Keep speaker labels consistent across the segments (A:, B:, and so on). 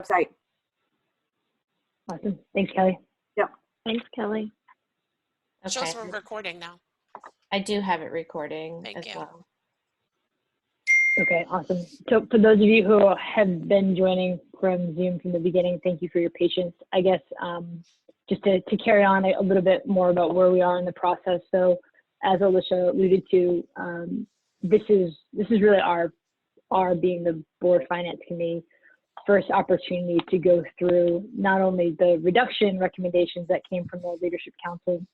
A: website.
B: Awesome. Thanks, Kelly.
A: Yep.
C: Thanks, Kelly.
D: Okay.
E: Shows we're recording now.
D: I do have it recording
E: Thank
D: as
E: you.
D: well.
B: Okay, awesome. So for those of you who have been joining from Zoom from the beginning, thank you for your patience. I guess just to carry on a little bit more about where we are in the process. So as Alicia alluded to, this is really our being the board finance committee first opportunity to go through not only the reduction recommendations that came from the Leadership Council,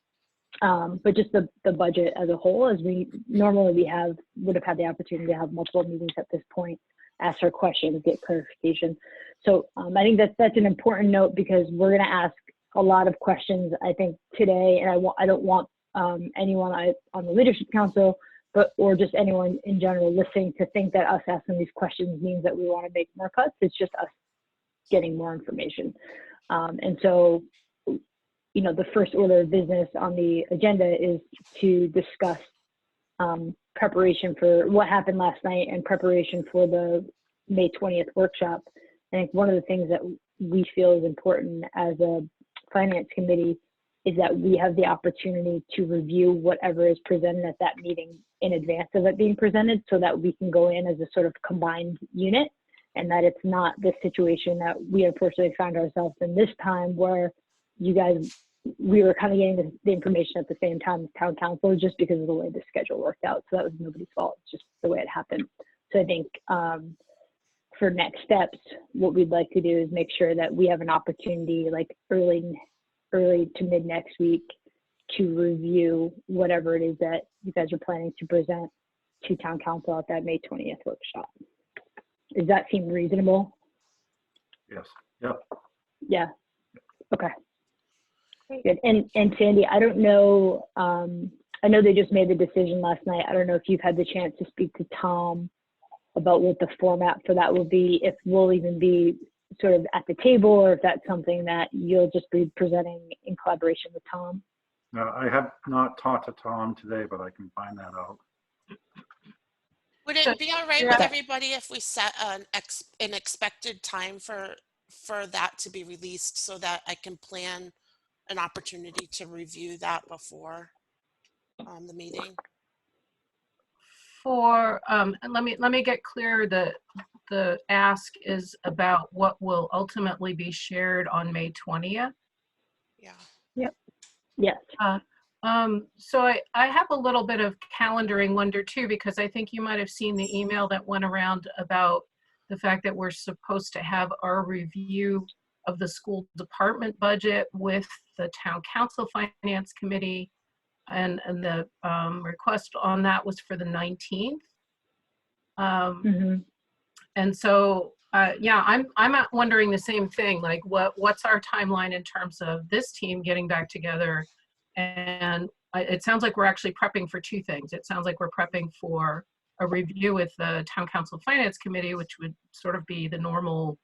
B: but just the budget as a whole, as we normally would have had the opportunity to have multiple meetings at this point, ask our questions, get clarification. So I think that's an important note, because we're going to ask a lot of questions, I think, today, and I don't want anyone on the Leadership Council, or just anyone in general listening to think that us asking these questions means that we want to make more cuts. It's just us getting more information. And so, you know, the first order of business on the agenda is to discuss preparation for what happened last night and preparation for the May 20th workshop. I think one of the things that we feel is important as a finance committee is that we have the opportunity to review whatever is presented at that meeting in advance of it being presented, so that we can go in as a sort of combined unit, and that it's not this situation that we unfortunately found ourselves in this time, where we were kind of getting the information at the same time as town council, just because of the way the schedule worked out. So that was nobody's fault, it's just the way it happened. So I think for next steps, what we'd like to do is make sure that we have an opportunity, like early to mid next week, to review whatever it is that you guys are planning to present to town council at that May 20th workshop. Does that seem reasonable?
F: Yes. Yep.
B: Yeah. Okay. Good. And Sandy, I don't know, I know they just made the decision last night. I don't know if you've had the chance to speak to Tom about what the format for that will be, if we'll even be sort of at the table, or if that's something that you'll just be presenting in collaboration with Tom.
F: No, I have not talked to Tom today, but I can find that out.
E: Would it be all right with everybody if we set an expected time for that to be released, so that I can plan an opportunity to review that before the meeting?
C: For let me get clear that the ask is about what will ultimately be shared on May 20th.
E: Yeah.
B: Yep. Yes.
C: So I have a little bit of calendaring wonder too, because I think you might have seen the email that went around about the fact that we're supposed to have our review of the school department budget with the town council finance committee, and the request on that was for the 19th. And so yeah, I'm wondering the same thing, like what's our timeline in terms of this team getting back together? And it sounds like we're actually prepping for two things. It sounds like we're prepping for a review with the town council finance committee, which would sort of be the normal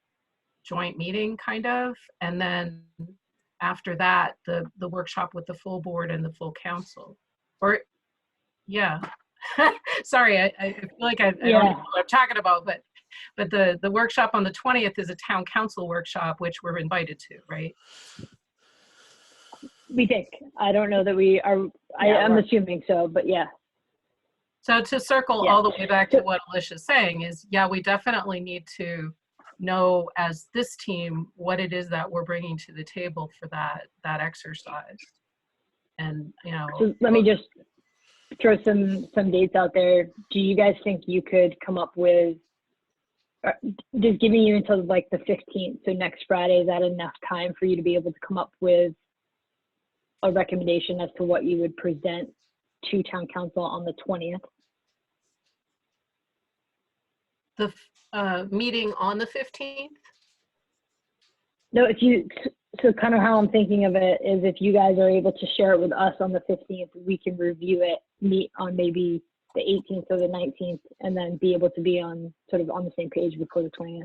C: joint meeting kind of, and then after that the workshop with the full board and the full council. Or yeah. Sorry, I feel like I don't know what I'm talking about, but the workshop on the 20th is a town council workshop, which we're invited to, right?
B: We think. I don't know that we are. I'm assuming so, but yeah.
C: So to circle all the way back to what Alicia's saying is, yeah, we definitely need to know as this team what it is that we're bringing to the table for that exercise. And you know,
B: so let me just throw some dates out there. Do you guys think you could come up with, just giving you until like the 15th, so next Friday, is that enough time for you to be able to come up with a recommendation as to what you would present to town council on the 20th?
C: The meeting on the 15th?
B: No, so kind of how I'm thinking of it is, if you guys are able to share it with us on the 15th, we can review it, meet on maybe the 18th or the 19th, and then be able to be on sort of on the same page before the 20th.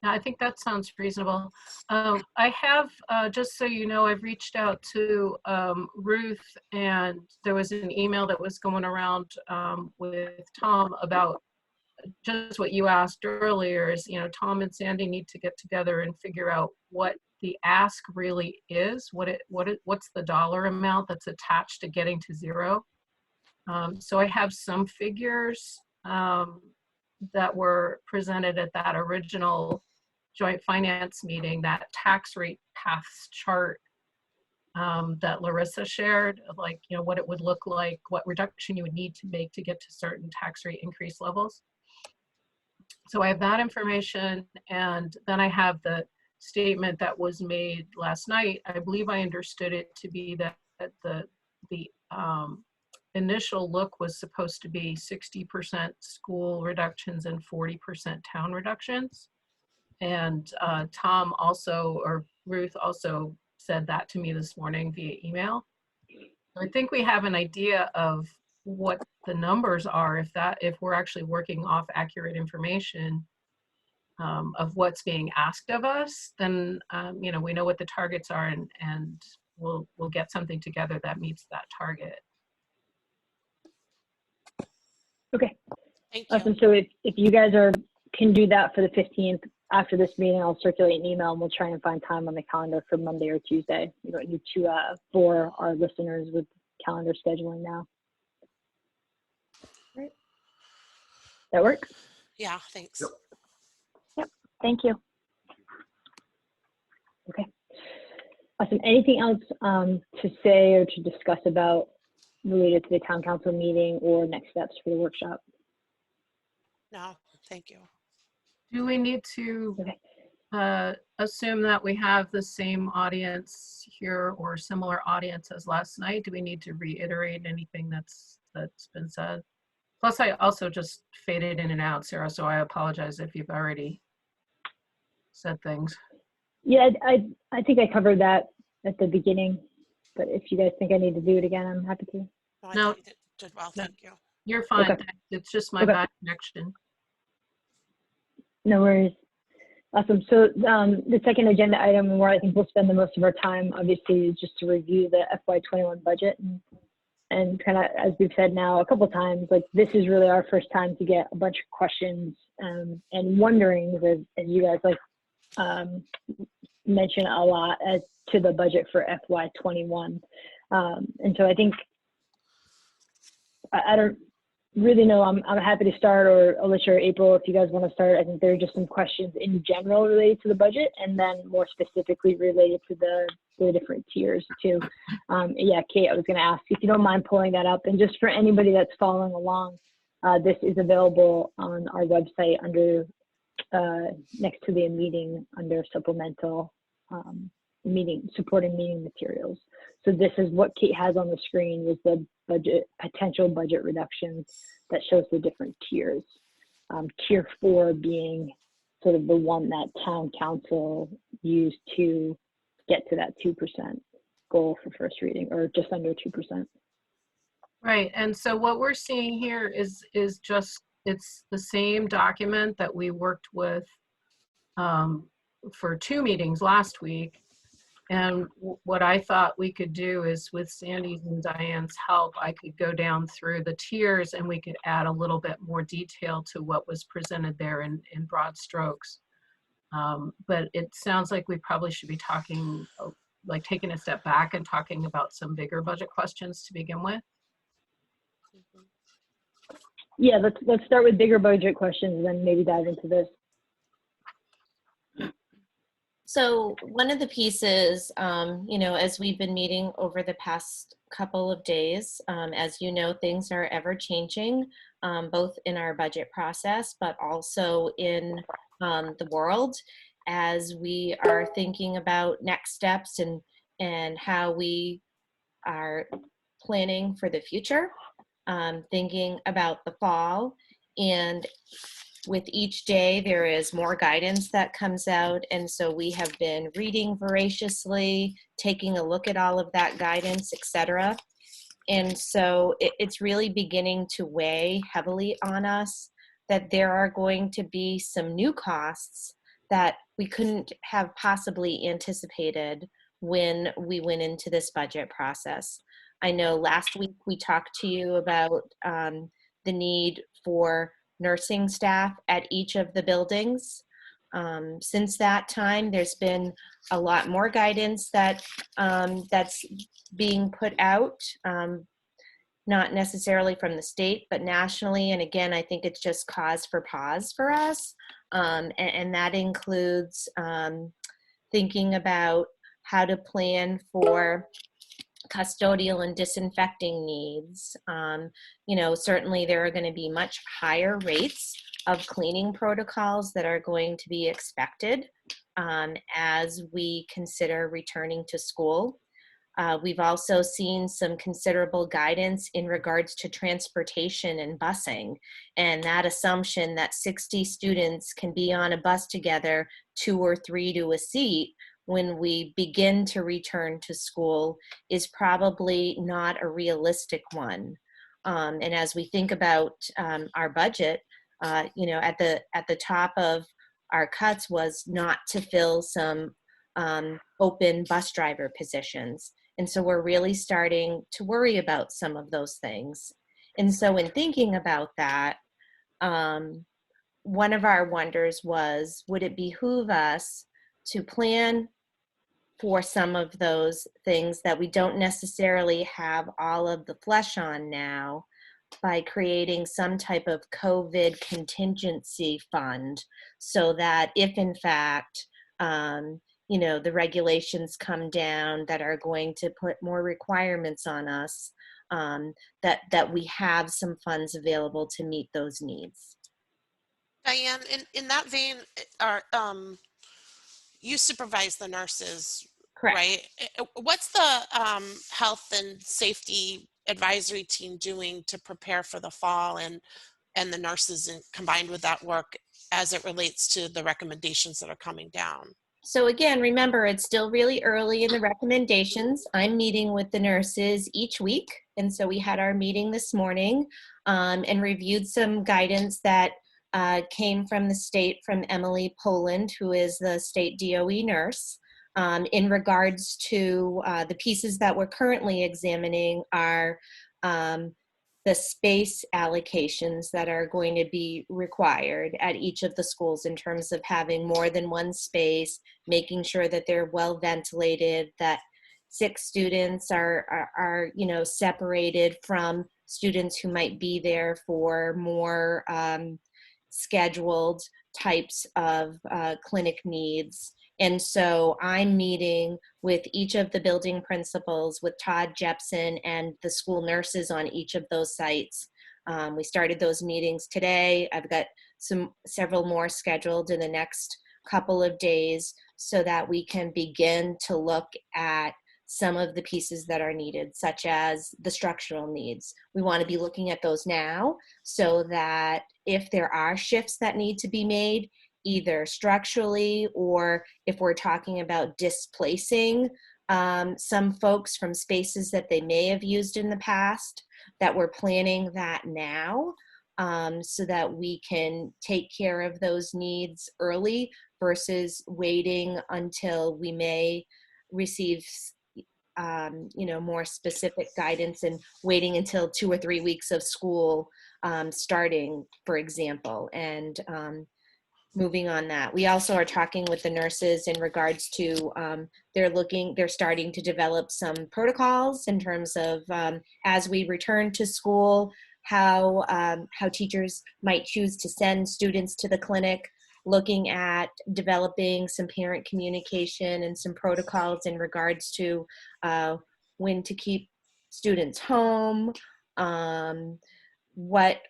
C: Yeah, I think that sounds reasonable. I have, just so you know, I've reached out to Ruth, and there was an email that was going around with Tom about just what you asked earlier is, Tom and Sandy need to get together and figure out what the ask really is, what's the dollar amount that's attached to getting to zero. So I have some figures that were presented at that original joint finance meeting, that tax rate paths chart that Larissa shared, of like, what it would look like, what reduction you would need to make to get to certain tax rate increase levels. So I have that information, and then I have the statement that was made last night. I believe I understood it to be that the initial look was supposed to be 60% school reductions and 40% town reductions. And Tom also, or Ruth also said that to me this morning via email. I think we have an idea of what the numbers are, if we're actually working off accurate information of what's being asked of us, then we know what the targets are, and we'll get something together that meets that target.
B: Okay,
E: Thank you.
B: awesome. So if you guys can do that for the 15th, after this meeting, I'll circulate an email and we'll try and find time on the calendar for Monday or Tuesday. You don't need to for our listeners with calendar scheduling now. Right. That work?
E: Yeah, thanks.
F: Yep.
B: Thank you. Okay. Awesome. Anything else to say or to discuss about related to the town council meeting or next steps for the workshop?
E: No, thank you.
C: Do we need to
B: Okay.
C: assume that we have the same audience here or similar audience as last night? Do we need to reiterate anything that's been said? Plus, I also just faded in and out, Sarah, so I apologize if you've already said things.
B: Yeah, I think I covered that at the beginning, but if you guys think I need to do it again, I'm happy to.
E: No, I
C: No.
E: thought you did well.
C: No.
E: Thank you.
C: You're fine.
B: Okay.
C: Thanks. It's just my
B: Okay.
C: bad connection.
B: No worries. Awesome. So the second agenda item where I think we'll spend the most of our time, obviously, is just to review the FY21 budget. And kind of, as we've said now a couple of times, like this is really our first time to get a bunch of questions and wonderings, as you guys mention a lot as to the budget for FY21. And so I think, I don't really know, I'm happy to start, or Alicia or April, if you guys want to start. I think there are just some questions in general related to the budget, and then more specifically related to the different tiers too. Yeah, Kate, I was going to ask if you don't mind pulling that up, and just for anybody that's following along, this is available on our website under next to the meeting under supplemental supporting meeting materials. So this is what Kate has on the screen, is the potential budget reductions that shows the different tiers. Tier 4 being sort of the one that town council used to get to that 2% goal for first reading, or just under 2%.
C: Right. And so what we're seeing here is just, it's the same document that we worked with for 2 meetings last week. And what I thought we could do is, with Sandy's and Diane's help, I could go down through the tiers and we could add a little bit more detail to what was presented there in broad strokes. But it sounds like we probably should be talking, like taking a step back and talking about some bigger budget questions to begin with.
B: Yeah, let's start with bigger budget questions and then maybe dive into this.
D: So one of the pieces, as we've been meeting over the past couple of days, as you know, things are ever changing, both in our budget process, but also in the world, as we are thinking about next steps and how we are planning for the future, thinking about the fall. And with each day, there is more guidance that comes out. And so we have been reading voraciously, taking a look at all of that guidance, etc. And so it's really beginning to weigh heavily on us that there are going to be some new costs that we couldn't have possibly anticipated when we went into this budget process. I know last week we talked to you about the need for nursing staff at each of the buildings. Since that time, there's been a lot more guidance that that's being put out, not necessarily from the state, but nationally. And again, I think it's just cause for pause for us. And that includes thinking about how to plan for custodial and disinfecting needs. You know, certainly there are going to be much higher rates of cleaning protocols that are going to be expected as we consider returning to school. We've also seen some considerable guidance in regards to transportation and busing, and that assumption that 60 students can be on a bus together, 2 or 3 to a seat, when we begin to return to school is probably not a realistic one. And as we think about our budget, you know, at the top of our cuts was not to fill some open bus driver positions. And so we're really starting to worry about some of those things. And so in thinking about that, one of our wonders was, would it behoove us to plan for some of those things that we don't necessarily have all of the flesh on now by creating some type of COVID contingency fund, so that if in fact, you know, the regulations come down that are going to put more requirements on us, that we have some funds available to meet those needs.
E: Diane, in that vein, are you supervise the nurses,
D: Correct.
E: right? What's the health and safety advisory team doing to prepare for the fall and the nurses, and combined with that work as it relates to the recommendations that are coming down?
D: So again, remember, it's still really early in the recommendations. I'm meeting with the nurses each week. And so we had our meeting this morning and reviewed some guidance that came from the state, from Emily Poland, who is the state DOE nurse. In regards to the pieces that we're currently examining are the space allocations that are going to be required at each of the schools in terms of having more than one space, making sure that they're well ventilated, that 6 students are you know, separated from students who might be there for more scheduled types of clinic needs. And so I'm meeting with each of the building principals, with Todd Jepson and the school nurses on each of those sites. We started those meetings today. I've got several more scheduled in the next couple of days, so that we can begin to look at some of the pieces that are needed, such as the structural needs. We want to be looking at those now, so that if there are shifts that need to be made, either structurally, or if we're talking about displacing some folks from spaces that they may have used in the past, that we're planning that now, so that we can take care of those needs early versus waiting until we may receive you know, more specific guidance and waiting until 2 or 3 weeks of school starting, for example, and moving on that. We also are talking with the nurses in regards to they're starting to develop some protocols in terms of as we return to school, how teachers might choose to send students to the clinic, looking at developing some parent communication and some protocols in regards to when to keep students home, what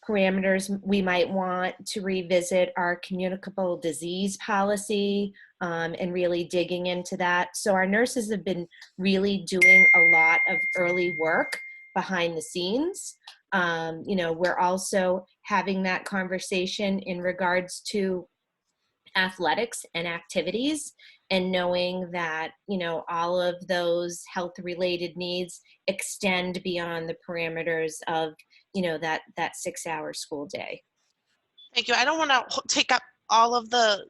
D: parameters we might want to revisit our communicable disease policy, and really digging into that. So our nurses have been really doing a lot of early work behind the scenes. You know, we're also having that conversation in regards to athletics and activities, and knowing that, you know, all of those health related needs extend beyond the parameters of, you know, that 6-hour school day.
E: Thank you. I don't want to take up all of the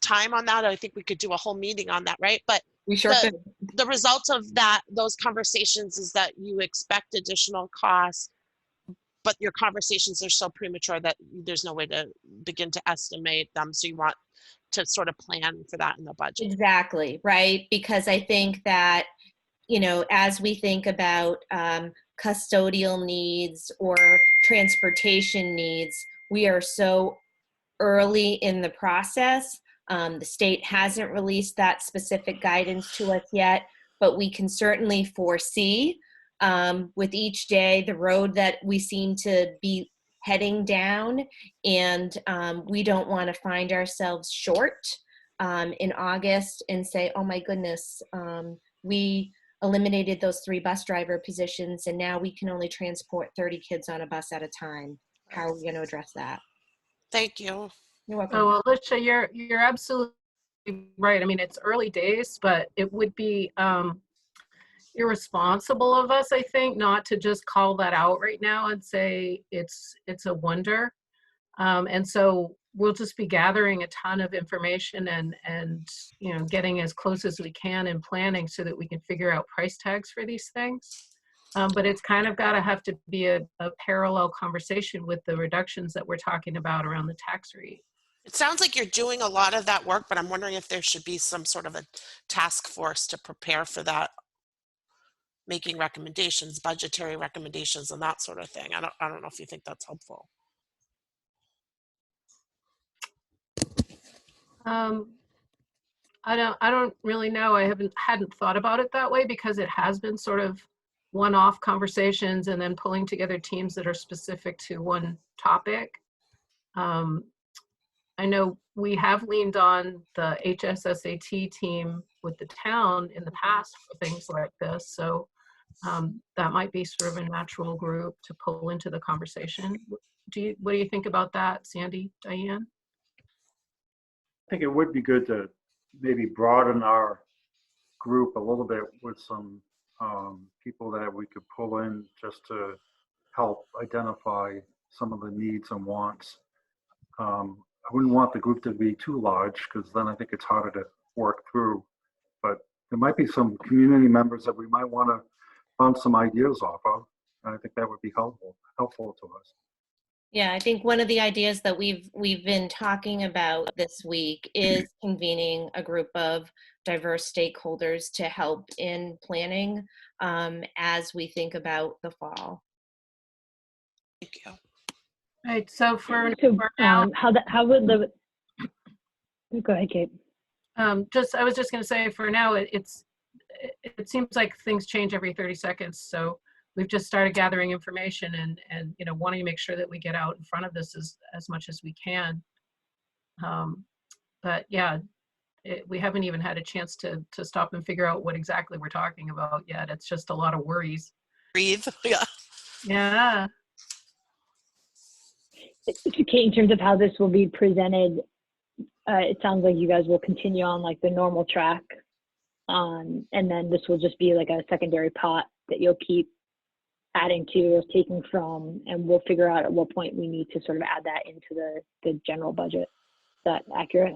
E: time on that. I think we could do a whole meeting on that, right? But
D: We sure could.
E: the result of those conversations is that you expect additional costs but your conversations are so premature that there's no way to begin to estimate them. So you want to sort of plan for that in the budget.
D: Exactly, right? Because I think that, you know, as we think about custodial needs or transportation needs, we are so early in the process. The state hasn't released that specific guidance to us yet, but we can certainly foresee with each day the road that we seem to be heading down, and we don't want to find ourselves short in August and say, oh my goodness, we eliminated those 3 bus driver positions and now we can only transport 30 kids on a bus at a time. How are we going to address that?
E: Thank you.
D: You're welcome.
C: Oh, Alicia, you're absolutely right. I mean, it's early days, but it would be irresponsible of us, I think, not to just call that out right now and say it's a wonder. And so we'll just be gathering a ton of information and you know, getting as close as we can in planning so that we can figure out price tags for these things. But it's kind of got to have to be a parallel conversation with the reductions that we're talking about around the tax rate.
E: It sounds like you're doing a lot of that work, but I'm wondering if there should be some sort of a task force to prepare for that, making recommendations, budgetary recommendations, and that sort of thing. I don't know if you think that's helpful.
C: I don't really know. I hadn't thought about it that way because it has been sort of one-off conversations and then pulling together teams that are specific to one topic. I know we have leaned on the HSSAT team with the town in the past for things like this. So that might be sort of a natural group to pull into the conversation. What do you think about that, Sandy, Diane?
F: I think it would be good to maybe broaden our group a little bit with some people that we could pull in just to help identify some of the needs and wants. I wouldn't want the group to be too large because then I think it's harder to work through. But there might be some community members that we might want to bounce some ideas off of. And I think that would be helpful to us.
D: Yeah, I think one of the ideas that we've been talking about this week is convening a group of diverse stakeholders to help in planning as we think about the fall.
E: Thank you.
C: Right. So for
B: So
C: now,
B: how would the, go ahead, Kate.
C: I was just going to say for now, it seems like things change every 30 seconds. So we've just started gathering information and you know, wanting to make sure that we get out in front of this as much as we can. But yeah, we haven't even had a chance to stop and figure out what exactly we're talking about yet. It's just a lot of worries.
E: Breathe. Yeah.
C: Yeah.
B: Kate, in terms of how this will be presented, it sounds like you guys will continue on like the normal track. And then this will just be like a secondary pot that you'll keep adding to or taking from, and we'll figure out at what point we need to sort of add that into the general budget. Is that accurate?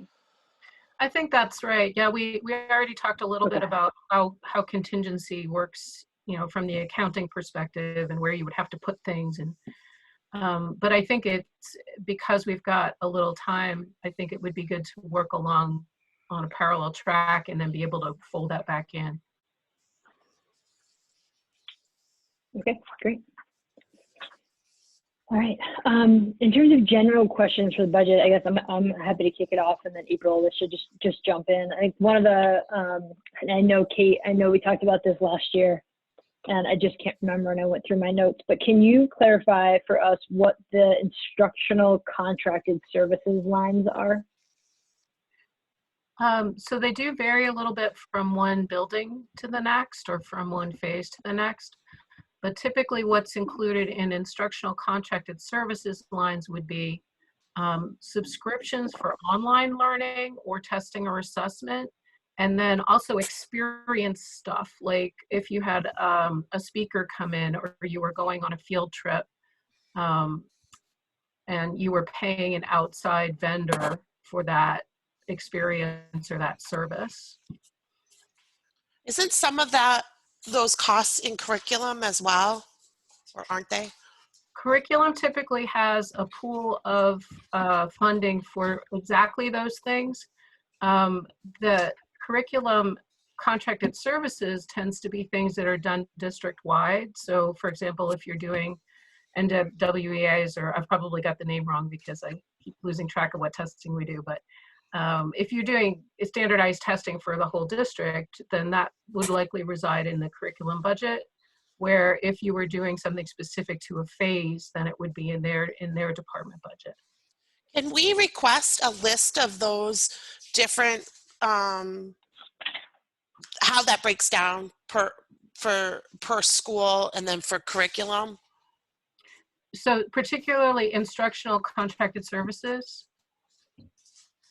C: I think that's right. Yeah, we already talked a little bit about how contingency works, you know, from the accounting perspective and where you would have to put things. And but I think it's because we've got a little time, I think it would be good to work along on a parallel track and then be able to fold that back in.
B: Okay, great. All right. In terms of general questions for the budget, I guess I'm happy to kick it off, and then April, let's just jump in. I think one of the, and I know Kate, I know we talked about this last year, and I just can't remember, and I went through my notes, but can you clarify for us what the instructional contracted services lines are?
C: So they do vary a little bit from one building to the next or from one phase to the next. But typically what's included in instructional contracted services lines would be subscriptions for online learning or testing or assessment, and then also experience stuff, like if you had a speaker come in or you were going on a field trip and you were paying an outside vendor for that experience or that service.
E: Isn't some of those costs in curriculum as well, or aren't they?
C: curriculum typically has a pool of funding for exactly those things. The curriculum contracted services tends to be things that are done district-wide. So for example, if you're doing NWEAs, or I've probably got the name wrong because I keep losing track of what testing we do, but if you're doing standardized testing for the whole district, then that would likely reside in the curriculum budget, where if you were doing something specific to a phase, then it would be in their department budget.
E: Can we request a list of those different, how that breaks down per school and then for curriculum?
C: So particularly instructional contracted services?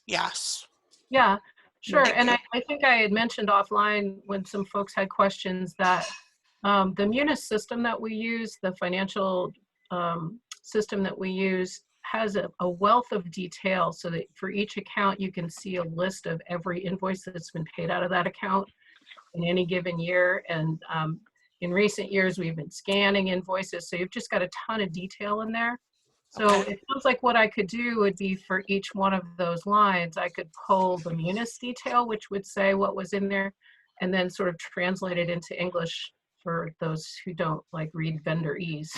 E: Yes.
C: Yeah, sure.
E: Thank
C: And
E: you.
C: I think I had mentioned offline when some folks had questions that the Munis system that we use, the financial system that we use, has a wealth of detail so that for each account you can see a list of every invoice that's been paid out of that account in any given year. And in recent years, we've been scanning invoices, so you've just got a ton of detail in there. So
E: Okay.
C: it sounds like what I could do would be for each one of those lines, I could pull the Munis detail, which would say what was in there, and then sort of translate it into English for those who don't like read vendor ease.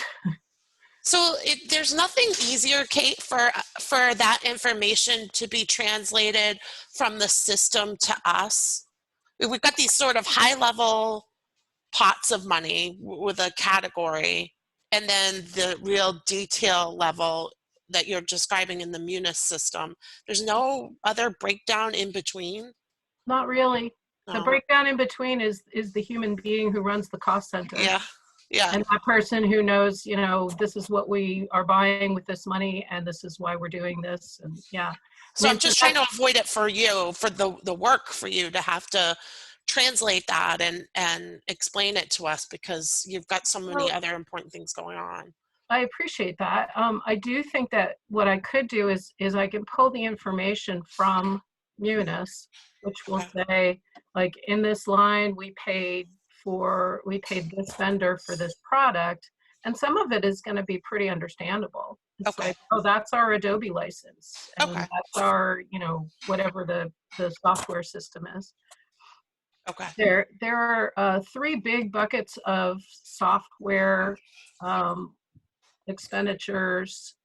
E: So there's nothing easier, Kate, for that information to be translated from the system to us. We've got these sort of high-level pots of money with a category, and then the real detail level that you're describing in the Munis system. There's no other breakdown in between?
C: Not really. The
E: No.
C: breakdown in between is the human being who runs the cost center.
E: Yeah. Yeah.
C: And that person who knows, you know, this is what we are buying with this money, and this is why we're doing this. And yeah.
E: So I'm just trying to avoid it for you, for the work for you to have to translate that and explain it to us, because you've got so many other important things going on.
C: I appreciate that. I do think that what I could do is I can pull the information from Munis, which will say, like, in this line, we paid this vendor for this product, and some of it is going to be pretty understandable. It's like, oh, that's our Adobe license, and that's our, you know, whatever the software system is.
E: Okay.
C: There are 3 big buckets of software expenditures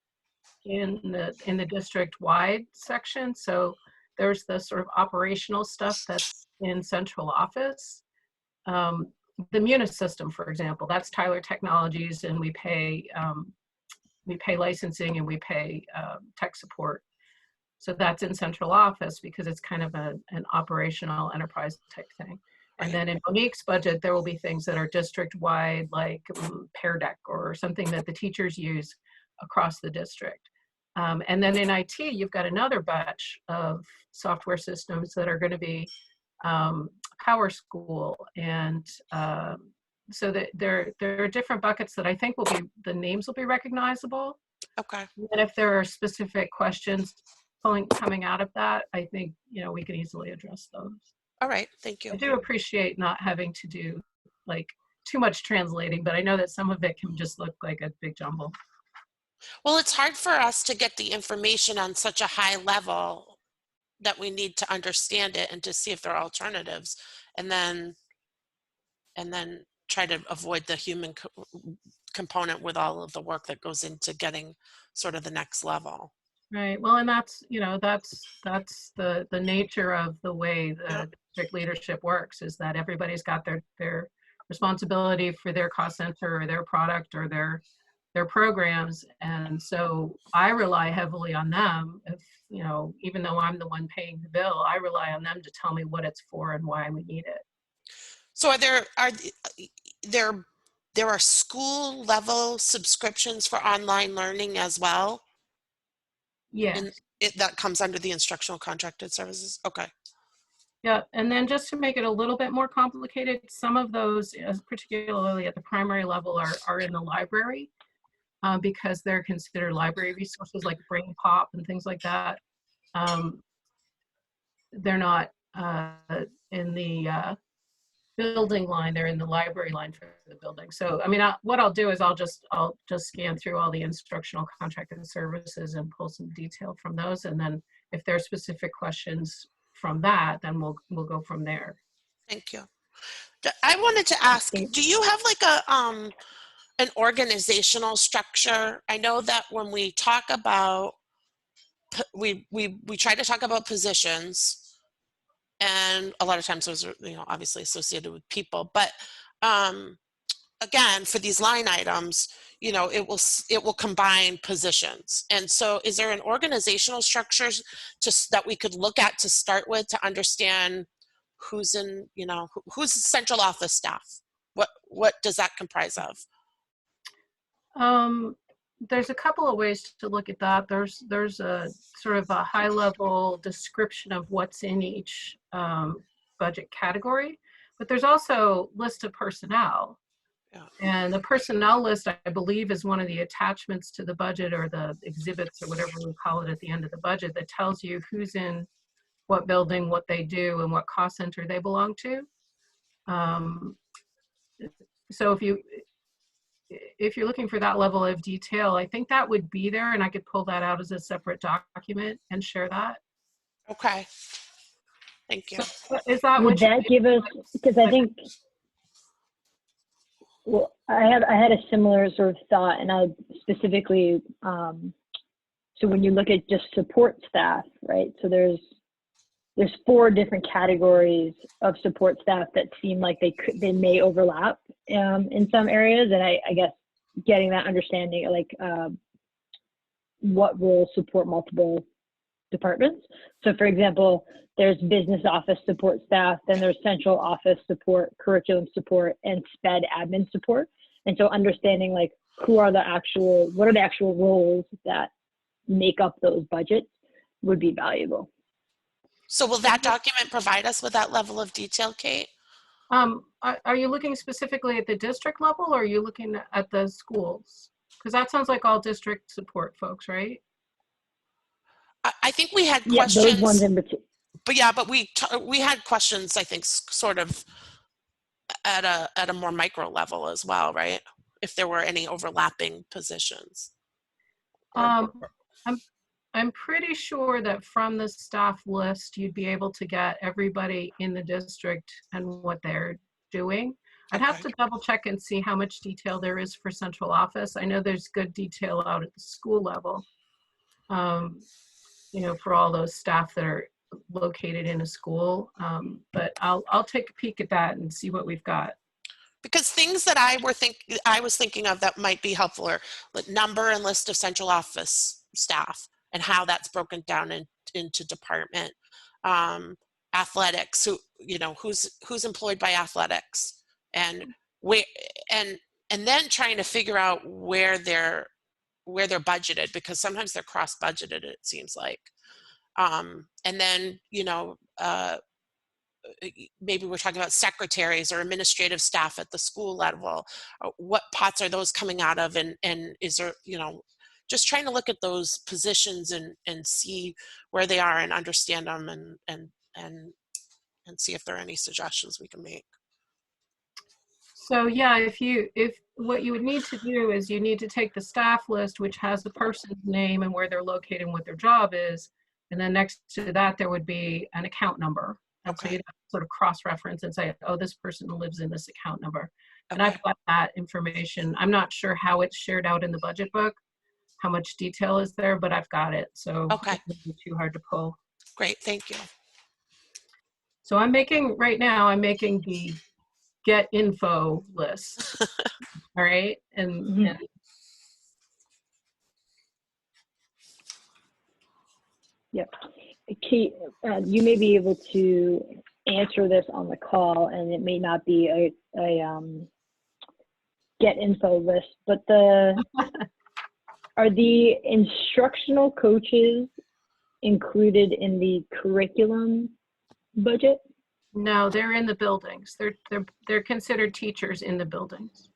C: in the district-wide section. So there's the sort of operational stuff that's in central office. The Munis system, for example, that's Tyler Technologies, and we pay licensing and we pay tech support. So that's in central office because it's kind of an operational enterprise type thing. And then in Monique's budget, there will be things that are district-wide, like Pear Deck or something that the teachers use across the district. And then in IT, you've got another batch of software systems that are going to be Power School. And so that there are different buckets that I think the names will be recognizable.
E: Okay.
C: And if there are specific questions coming out of that, I think, you know, we can easily address those.
E: All right, thank you.
C: I do appreciate not having to do like too much translating, but I know that some of it can just look like a big jumble.
E: Well, it's hard for us to get the information on such a high level that we need to understand it and to see if there are alternatives, and then try to avoid the human component with all of the work that goes into getting sort of the next level.
C: Right. Well, and that's, you know, that's the nature of the way the district leadership works, is that everybody's got their responsibility for their cost center or their product or their programs. And so I rely heavily on them. If, you know, even though I'm the one paying the bill, I rely on them to tell me what it's for and why we need it.
E: So there are school level subscriptions for online learning as well?
C: Yes.
E: That comes under the instructional contracted services? Okay.
C: Yeah, and then just to make it a little bit more complicated, some of those, particularly at the primary level, are in the library because they're considered library resources like Brain Pop and things like that. They're not in the building line, they're in the library line for the building. So, I mean, what I'll do is I'll just scan through all the instructional contracted services and pull some detail from those. And then if there are specific questions from that, then we'll go from there.
E: Thank you. I wanted to ask, do you have like an organizational structure? I know that when we talk about, we try to talk about positions, and a lot of times those are, you know, obviously associated with people, but again, for these line items, you know, it will combine positions. And so is there an organizational structure that we could look at to start with to understand who's in, you know, who's central office staff? What does that comprise of?
C: There's a couple of ways to look at that. There's a sort of a high level description of what's in each budget category, but there's also list of personnel.
E: Yeah.
C: And the personnel list, I believe, is one of the attachments to the budget, or the exhibits, or whatever we call it at the end of the budget, that tells you who's in what building, what they do, and what cost center they belong to. So if you're looking for that level of detail, I think that would be there, and I could pull that out as a separate document and share that.
E: Okay. Thank you.
C: So, is that
B: would that give us, because I think, well, I had a similar sort of thought, and I specifically, so when you look at just support staff, right? So there's 4 different categories of support staff that seem like they may overlap in some areas, and I guess getting that understanding, like what will support multiple departments. So for example, there's business office support staff, then there's central office support, curriculum support, and SPED admin support. And so understanding like what are the actual roles that make up those budgets would be valuable.
E: So will that document provide us with that level of detail, Kate?
C: Are you looking specifically at the district level, or are you looking at the schools? Because that sounds like all district support folks, right?
E: I think we had
B: Yeah,
E: questions.
B: those ones in particular.
E: But yeah, but we had questions, I think, sort of at a more micro level as well, right? If there were any overlapping positions.
C: I'm pretty sure that from the staff list, you'd be able to get everybody in the district and what they're doing. I'd have to double check and see how much detail there is for central office. I know there's good detail out at the school level, you know, for all those staff that are located in a school. But I'll take a peek at that and see what we've got.
E: Because things that I was thinking of that might be helpful are like number and list of central office staff and how that's broken down into department. Athletics, who's employed by athletics, and where, and then trying to figure out where they're budgeted, because sometimes they're cross budgeted, it seems like. And then, maybe we're talking about secretaries or administrative staff at the school level. What pots are those coming out of? And is there, just trying to look at those positions and see where they are and understand them and see if there are any suggestions we can make.
C: So yeah, if what you would need to do is you need to take the staff list, which has the person's name and where they're located and what their job is. And then next to that, there would be an account number. And so you'd have to sort of cross-reference and say, oh, this person lives in this account number. And I've got that information. I'm not sure how it's shared out in the budget book, how much detail is there, but I've got it. So it wouldn't be too hard to pull.
E: Great, thank you.
C: So right now I'm making the get info list. All right. And
B: Yep. Kate, you may be able to answer this on the call, and it may not be a get info list, but are the instructional coaches included in the curriculum budget?
C: No, they're in the buildings. They're considered teachers in the buildings.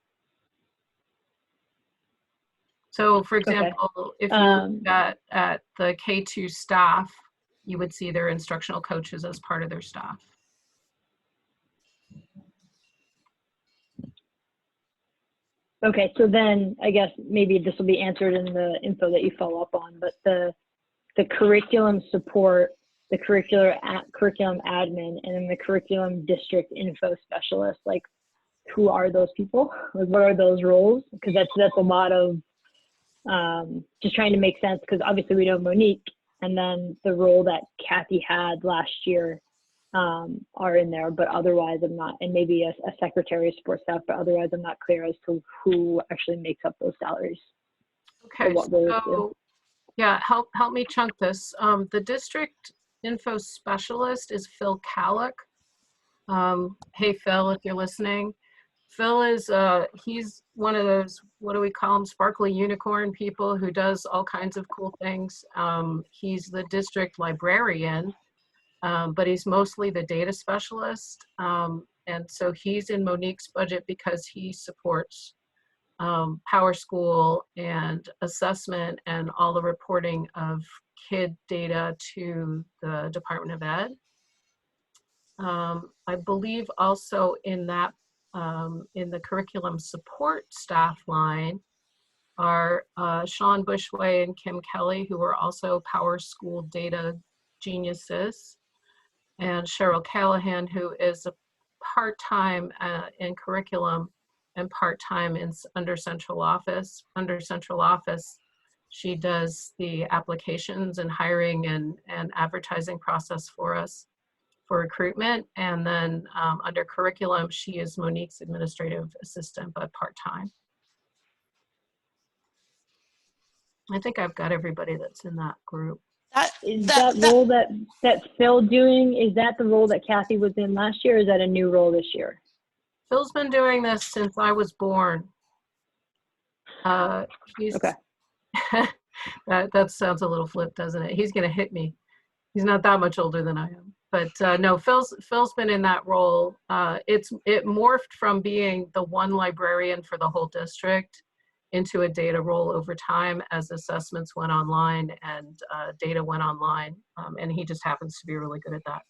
C: So for example, if you look at the K2 staff, you would see their instructional coaches as part of their staff.
B: Okay, so then I guess maybe this will be answered in the info that you follow up on, but the curriculum support, the curriculum admin, and then the curriculum district info specialist, like who are those people? Like what are those roles? Because that's a lot of just trying to make sense, because obviously we know Monique, and then the role that Kathy had last year are in there, but otherwise I'm not, and maybe a secretary of support staff, but otherwise I'm not clear as to who actually makes up those salaries.
C: Okay,
B: What roles
C: so yeah, help me chunk this. The district info specialist is Phil Kallick. Hey Phil, if you're listening. Phil is, he's one of those, what do we call him, sparkly unicorn people who does all kinds of cool things. He's the district librarian, but he's mostly the data specialist. And so he's in Monique's budget because he supports Power School and assessment and all the reporting of kid data to the Department of Ed. I believe also in that, in the curriculum support staff line are Sean Bushway and Kim Kelly, who are also Power School data geniuses, and Cheryl Callahan, who is a part-time in curriculum and part-time under central office. Under central office, she does the applications and hiring and advertising process for us for recruitment. And then under curriculum, she is Monique's administrative assistant, but part-time. I think I've got everybody that's in that group.
B: That role that Phil doing, is that the role that Kathy was in last year, or is that a new role this year?
C: Phil's been doing this since I was born. He's,
B: okay.
C: that sounds a little flip, doesn't it? He's gonna hit me. He's not that much older than I am. But no, Phil's been in that role. It morphed from being the one librarian for the whole district into a data role over time as assessments went online and data went online. And he just happens to be really good at that.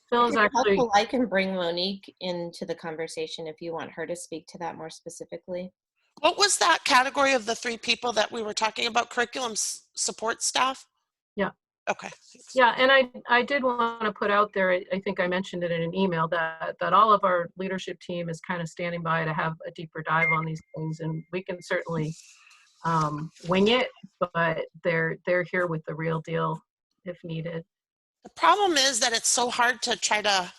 C: Phil is actually
D: helpful. I can bring Monique into the conversation if you want her to speak to that more specifically.
E: What was that category of the 3 people that we were talking about? Curriculum support staff?
C: Yeah.
E: Okay.
C: Yeah, and I did want to put out there, I think I mentioned it in an email, that all of our leadership team is kind of standing by to have a deeper dive on these things, and we can certainly wing it, but they're here with the real deal if needed.
E: The problem is that it's so hard to try to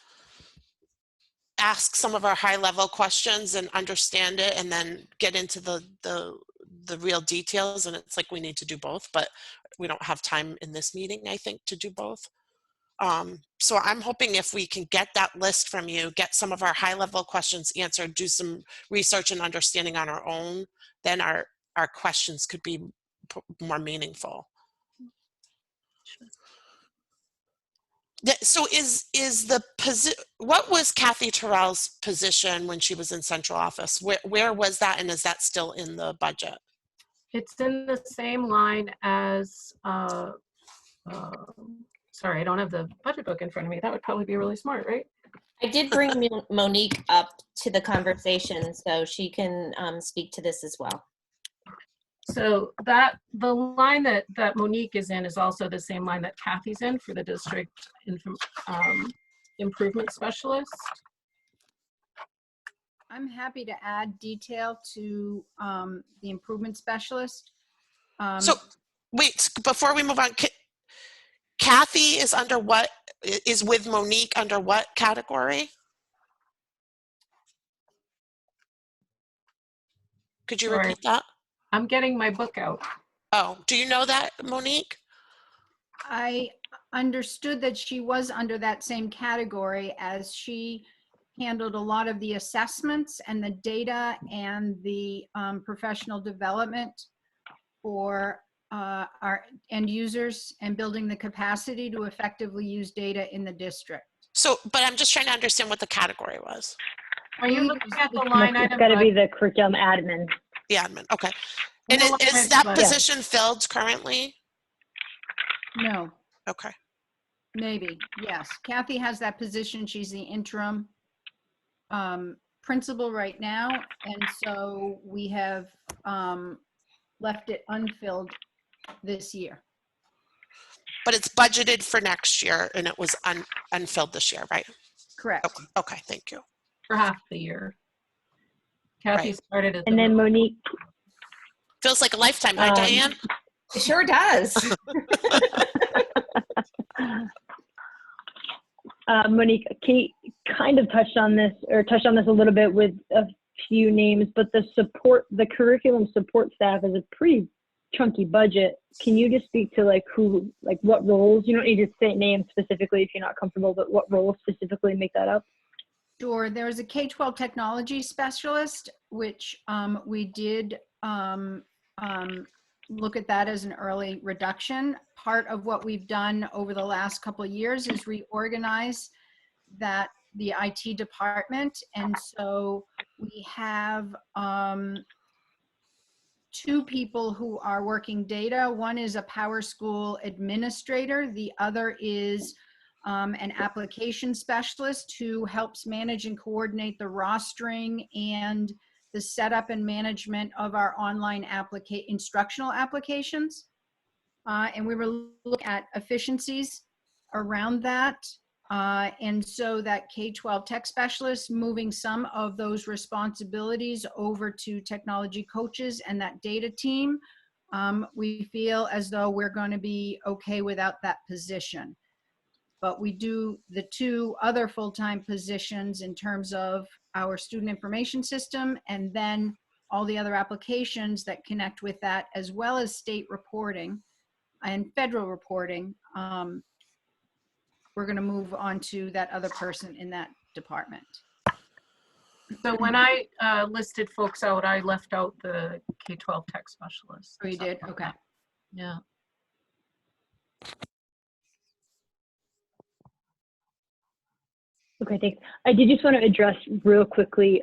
E: ask some of our high level questions and understand it and then get into the real details, and it's like we need to do both, but we don't have time in this meeting, I think, to do both. So I'm hoping if we can get that list from you, get some of our high level questions answered, do some research and understanding on our own, then our questions could be more meaningful.
C: Sure.
E: So what was Kathy Terrell's position when she was in central office? Where was that, and is that still in the budget?
C: It's in the same line as, sorry, I don't have the budget book in front of me. That would probably be really smart, right?
D: I did bring Monique up to the conversation so she can speak to this as well.
C: So the line that Monique is in is also the same line that Kathy's in for the district improvement specialist.
A: I'm happy to add detail to the improvement specialist.
E: So wait, before we move on, Kathy is under what, is with Monique under what category? Could you repeat that?
C: I'm getting my book out.
E: Oh, do you know that, Monique?
A: I understood that she was under that same category, as she handled a lot of the assessments and the data and the professional development for our end users and building the capacity to effectively use data in the district.
E: So, but I'm just trying to understand what the category was.
C: Are you looking at the line item?
B: It's got to be the curriculum admin.
E: The admin, okay. And is that position filled currently?
A: No.
E: Okay.
A: Maybe, yes. Kathy has that position. She's the interim principal right now, and so we have left it unfilled this year.
E: But it's budgeted for next year and it was unfilled this year, right?
A: Correct.
E: Okay, okay, thank you.
C: For half the year. Kathy
E: Right.
C: started at the
B: And then Monique,
E: Feels like a lifetime, huh, Diane?
D: It sure does.
B: Monique, Kate kind of touched on this a little bit with a few names, but the curriculum support staff is a pretty chunky budget. Can you just speak to what roles? You don't need to say names specifically if you're not comfortable, but what roles specifically make that up?
A: Sure. There is a K-12 technology specialist, which we did look at that as an early reduction. Part of what we've done over the last couple of years is reorganize the IT department. And so we have 2 people who are working data. One is a Power School administrator. The other is an application specialist who helps manage and coordinate the rostering and the setup and management of our online instructional applications. And we were looking at efficiencies around that. And so that K-12 tech specialist, moving some of those responsibilities over to technology coaches and that data team, we feel as though we're going to be okay without that position. But we do the 2 other full-time positions in terms of our student information system and then all the other applications that connect with that, as well as state reporting and federal reporting. We're going to move on to that other person in that department.
C: So when I listed folks out, I left out the K-12 tech specialist.
A: Oh, you did? Okay.
C: Yeah.
B: Okay, thanks. I did just want to address real quickly,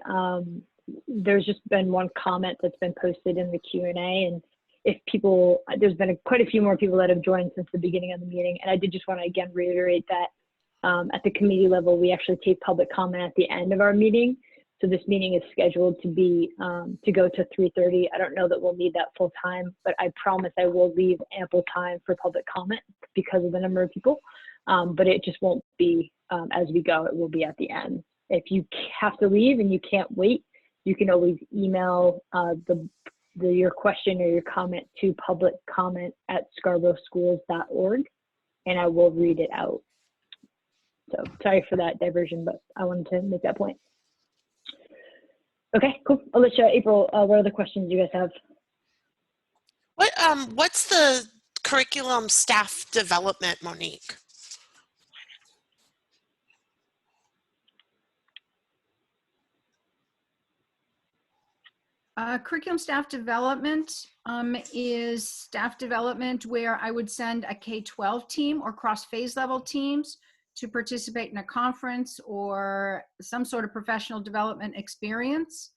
B: there's just been one comment that's been posted in the Q&A, and if people, there's been quite a few more people that have joined since the beginning of the meeting, and I did just want to again reiterate that at the committee level, we actually take public comment at the end of our meeting. So this meeting is scheduled to be, to go to 3:30. I don't know that we'll need that full time, but I promise I will leave ample time for public comment because of the number of people. But it just won't be as we go, it will be at the end. If you have to leave and you can't wait, you can always email your question or your comment to publiccomment@scarboroughschools.org, and I will read it out. So sorry for that diversion, but I wanted to make that point. Okay, cool. Alicia, April, what other questions you guys have?
E: What's the curriculum staff development, Monique?
A: Curriculum staff development is staff development where I would send a K-12 team or cross-phase level teams to participate in a conference or some sort of professional development experience,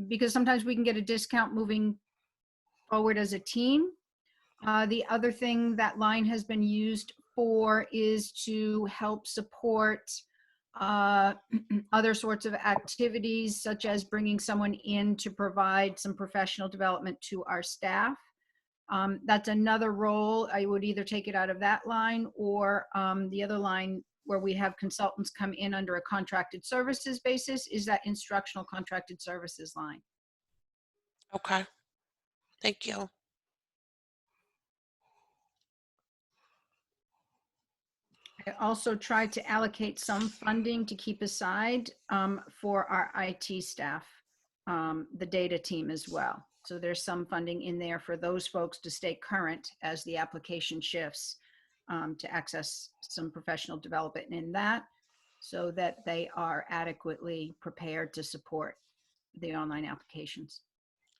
A: because sometimes we can get a discount moving forward as a team. The other thing that line has been used for is to help support other sorts of activities, such as bringing someone in to provide some professional development to our staff. That's another role. I would either take it out of that line or the other line where we have consultants come in under a contracted services basis is that instructional contracted services line.
E: Okay, thank you.
A: I also tried to allocate some funding to keep aside for our IT staff, the data team as well. So there's some funding in there for those folks to stay current as the application shifts to access some professional development in that so that they are adequately prepared to support the online applications.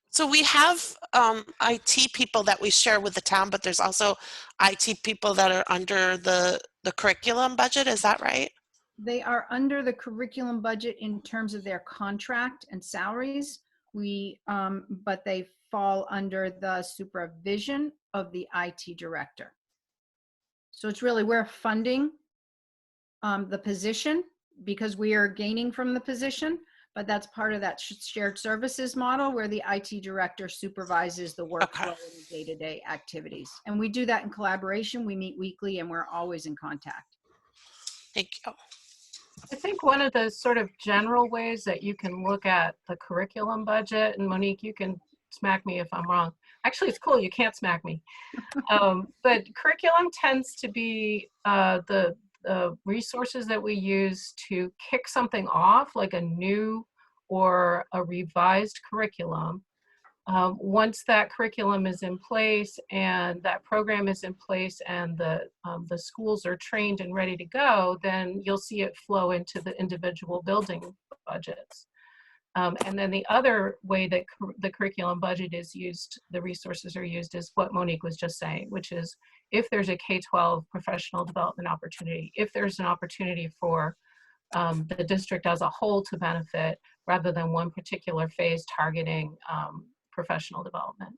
E: So we have IT people that we share with the town, but there's also IT people that are under the curriculum budget. Is that right?
A: They are under the curriculum budget in terms of their contract and salaries. But they fall under the supervision of the IT director. So it's really, we're funding the position, because we are gaining from the position, but that's part of that shared services model where the IT director supervises the workflow and the day-to-day activities. And we do that in collaboration. We meet weekly and we're always in contact.
E: Thank you.
C: I think one of the sort of general ways that you can look at the curriculum budget, and Monique, you can smack me if I'm wrong. Actually, it's cool, you can't smack me. But curriculum tends to be the resources that we use to kick something off, like a new or a revised curriculum. Once that curriculum is in place and that program is in place and the schools are trained and ready to go, then you'll see it flow into the individual building budgets. And then the other way that the curriculum budget is used, the resources are used, is what Monique was just saying, which is if there's a K-12 professional development opportunity, if there's an opportunity for the district as a whole to benefit rather than one particular phase targeting professional development.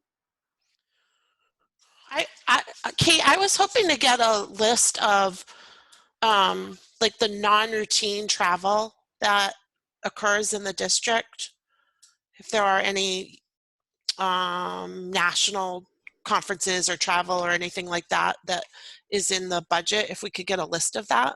E: Kate, I was hoping to get a list of like the non-routine travel that occurs in the district. If there are any national conferences or travel or anything like that that is in the budget, if we could get a list of that.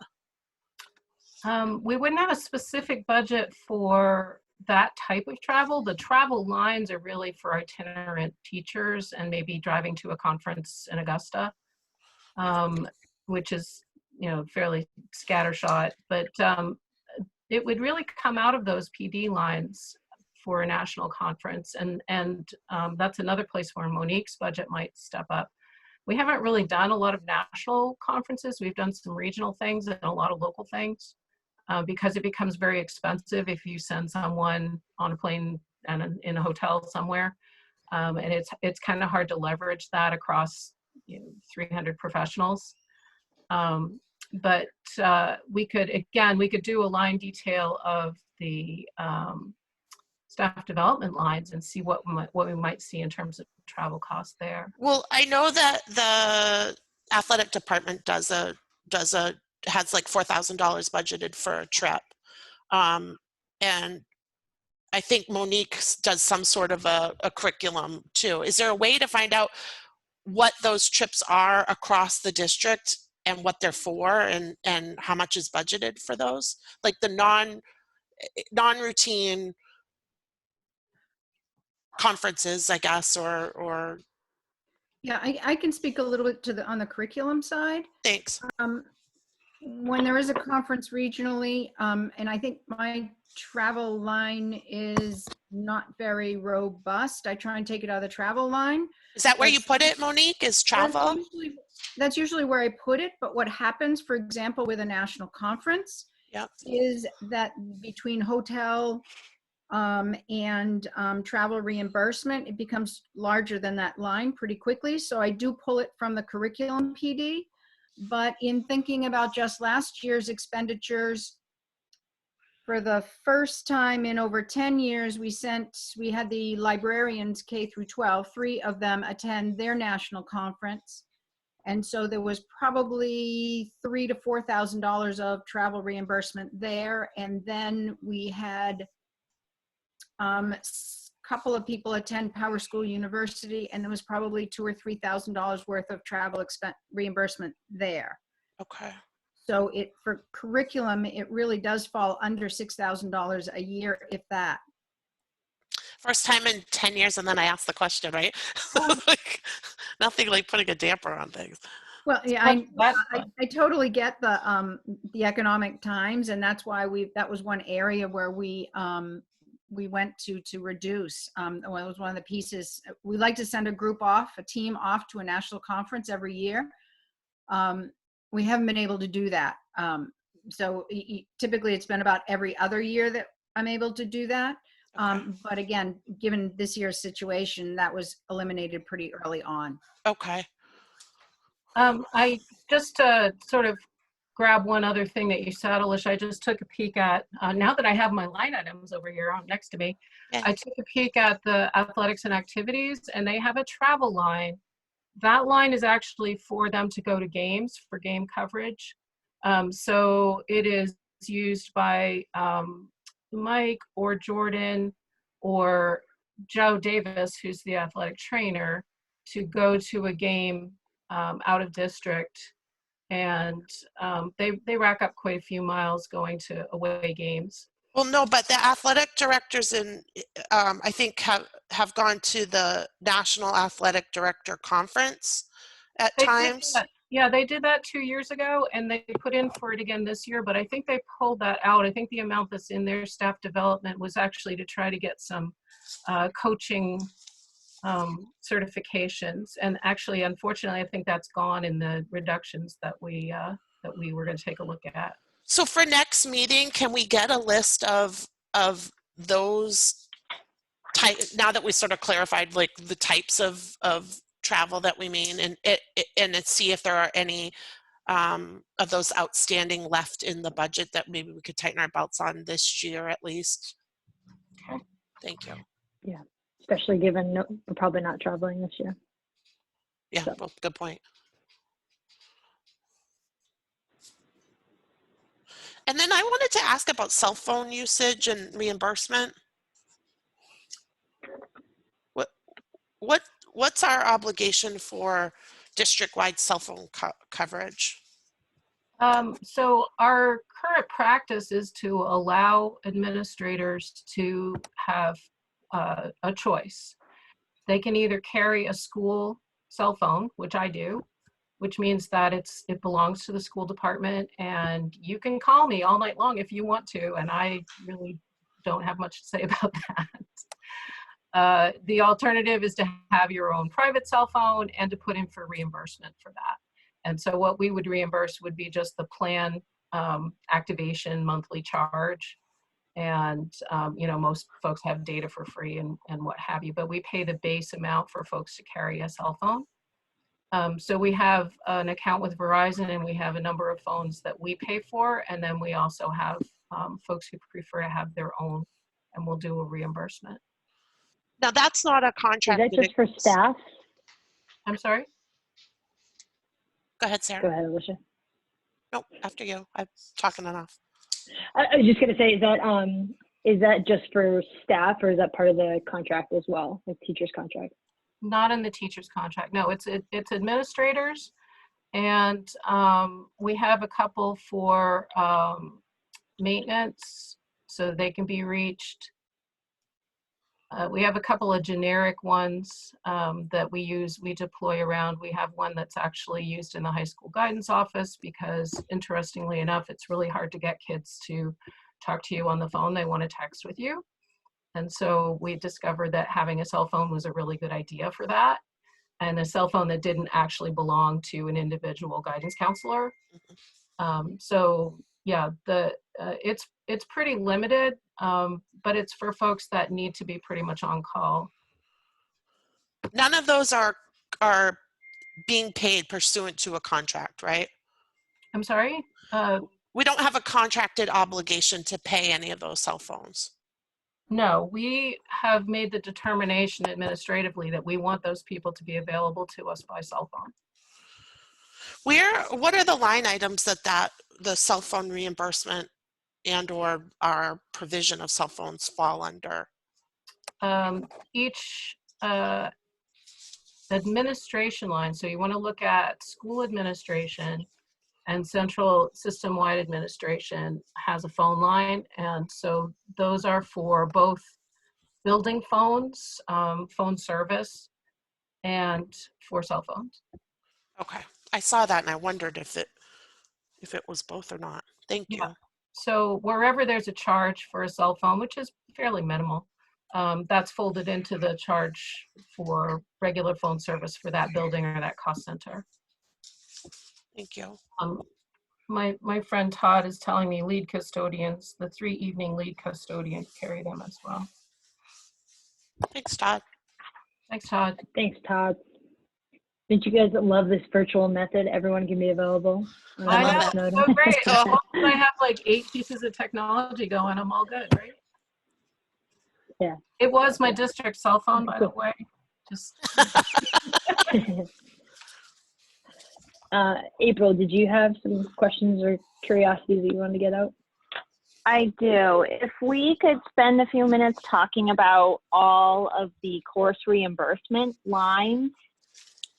C: We wouldn't have a specific budget for that type of travel. The travel lines are really for itinerant teachers and maybe driving to a conference in Augusta, which is, you know, fairly scattershot, but it would really come out of those PD lines for a national conference. And that's another place where Monique's budget might step up. We haven't really done a lot of national conferences. We've done some regional things and a lot of local things. Because it becomes very expensive if you send someone on a plane and in a hotel somewhere, and it's kind of hard to leverage that across 300 professionals. But we could do a line detail of the staff development lines and see what we might see in terms of travel costs there.
E: Well, I know that the athletic department has like $4,000 budgeted for a trip. And I think Monique does some sort of a curriculum too. Is there a way to find out what those trips are across the district and what they're for and how much is budgeted for those? Like the non-routine conferences, I guess, or.
A: Yeah, I can speak a little bit on the curriculum side.
E: Thanks.
A: When there is a conference regionally, and I think my travel line is not very robust. I try and take it out of the travel line.
E: Is that where you put it, Monique, is travel?
A: That's usually where I put it, but what happens, for example, with a national conference is that between hotel and travel reimbursement, it becomes larger than that line pretty quickly. So I do pull it from the curriculum PD. But in thinking about just last year's expenditures, for the first time in over 10 years, we had the librarians K through 12, 3 of them attend their national conference. And so there was probably $3,000 to $4,000 of travel reimbursement there. And then we had a couple of people attend Power School University, and there was probably $2,000 or $3,000 worth of travel expense reimbursement there.
E: Okay.
A: So for curriculum, it really does fall under $6,000 a year, if that.
E: First time in 10 years, and then I asked the question, right? Like, nothing like putting a damper on things.
A: Well, yeah, I totally get the economic times, and that's why that was one area where we went to reduce. It was one of the pieces. We like to send a team off to a national conference every year. We haven't been able to do that. So typically it's been about every other year that I'm able to do that. But again, given this year's situation, that was eliminated pretty early on.
E: Okay.
C: I just sort of grab one other thing that you said, Alicia. I just took a peek at, now that I have my line items over here next to me, I took a peek at the athletics and activities, and they have a travel line. That line is actually for them to go to games, for game coverage. So it is used by Mike or Jordan or Joe Davis, who's the athletic trainer, to go to a game out of district. And they rack up quite a few miles going to away games.
E: Well, no, but the athletic directors I think have gone to the National Athletic Director Conference at times.
C: Yeah, they did that 2 years ago, and they put in for it again this year, but I think they pulled that out. I think the amount that's in their staff development was actually to try to get some coaching certifications. And actually, unfortunately, I think that's gone in the reductions that we were going to take a look at.
E: So for next meeting, can we get a list of those now that we sort of clarified like the types of travel that we mean, and see if there are any of those outstanding left in the budget that maybe we could tighten our belts on this year at least.
C: Okay.
E: Thank you.
B: Yeah, especially given we're probably not traveling this year.
E: Yeah,
B: So.
E: well, good point. And then I wanted to ask about cell phone usage and reimbursement. What's our obligation for district-wide cell phone coverage?
C: So our current practice is to allow administrators to have a choice. They can either carry a school cell phone, which I do, which means that it belongs to the school department, and you can call me all night long if you want to, and I really don't have much to say about that. The alternative is to have your own private cell phone and to put in for reimbursement for that. And so what we would reimburse would be just the plan activation monthly charge. And, most folks have data for free and what have you, but we pay the base amount for folks to carry a cell phone. So we have an account with Verizon, and we have a number of phones that we pay for. And then we also have folks who prefer to have their own, and we'll do a reimbursement.
E: Now that's not a contract.
B: Is that just for staff?
C: I'm sorry?
E: Go ahead, Sarah.
B: Go ahead, Alicia.
E: Nope, after you. I'm talking enough.
B: I was just going to say, is that just for staff, or is that part of the contract as well, like teacher's contract?
C: Not in the teacher's contract. No, it's administrators, and we have a couple for maintenance, so they can be reached. We have a couple of generic ones that we deploy around. We have one that's actually used in the high school guidance office because, interestingly enough, it's really hard to get kids to talk to you on the phone. They want to text with you. And so we discovered that having a cell phone was a really good idea for that. And a cell phone that didn't actually belong to an individual guidance counselor. So yeah, it's pretty limited, but it's for folks that need to be pretty much on call.
E: None of those are being paid pursuant to a contract, right?
C: I'm sorry?
E: We don't have a contracted obligation to pay any of those cell phones.
C: No, we have made the determination administratively that we want those people to be available to us by cell phone.
E: What are the line items that the cell phone reimbursement and or our provision of cell phones fall under?
C: Each administration line, so you want to look at school administration and central system-wide administration has a phone line, and so those are for both building phones, phone service, and for cell phones.
E: Okay, I saw that and I wondered if it was both or not. Thank you.
C: Yeah. So wherever there's a charge for a cell phone, which is fairly minimal, that's folded into the charge for regular phone service for that building or that cost center.
E: Thank you.
C: My friend Todd is telling me lead custodians, the 3 evening lead custodians carry them as well.
E: Thanks, Todd.
C: Thanks, Todd.
B: Thanks, Todd. Didn't you guys love this virtual method? Everyone can be available.
C: I know,
E: love
C: it's so great. As long as I have like 8 pieces of technology going, I'm all good, right?
B: Yeah.
C: It was my district cell phone, by the way. Just.
B: April, did you have some questions or curiosities that you wanted to get out? I do. If we could spend a few minutes talking about all of the course reimbursement lines.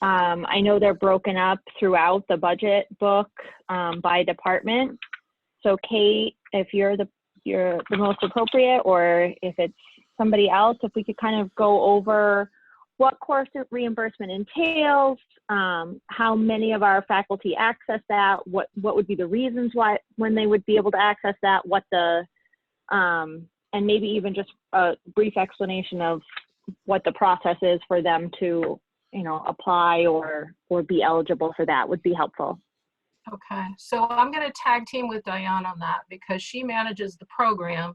B: I know they're broken up throughout the budget book by department. So Kate, if you're the most appropriate, or if it's somebody else, if we could kind of go over what course reimbursement entails, how many of our faculty access that, what would be the reasons why when they would be able to access that, what the and maybe even just a brief explanation of what the process is for them to, you know, apply or be eligible for that would be helpful.
C: Okay, so I'm going to tag team with Diane on that because she manages the program.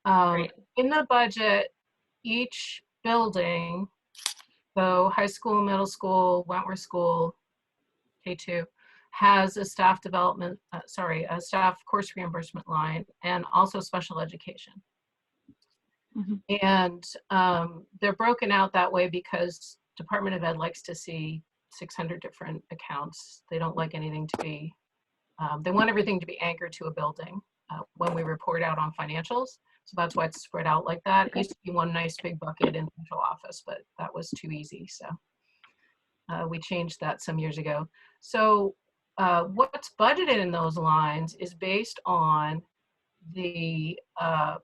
D: Great.
C: In the budget, each building, so high school, middle school, Wentworth School, K2, has a staff development, a staff course reimbursement line, and also special education. And they're broken out that way because Department of Ed likes to see 600 different accounts. They don't like anything to be, they want everything to be anchored to a building when we report out on financials. So that's why it's spread out like that. It used to be one nice big bucket in the central office, but that was too easy. So we changed that some years ago. So what's budgeted in those lines is based on the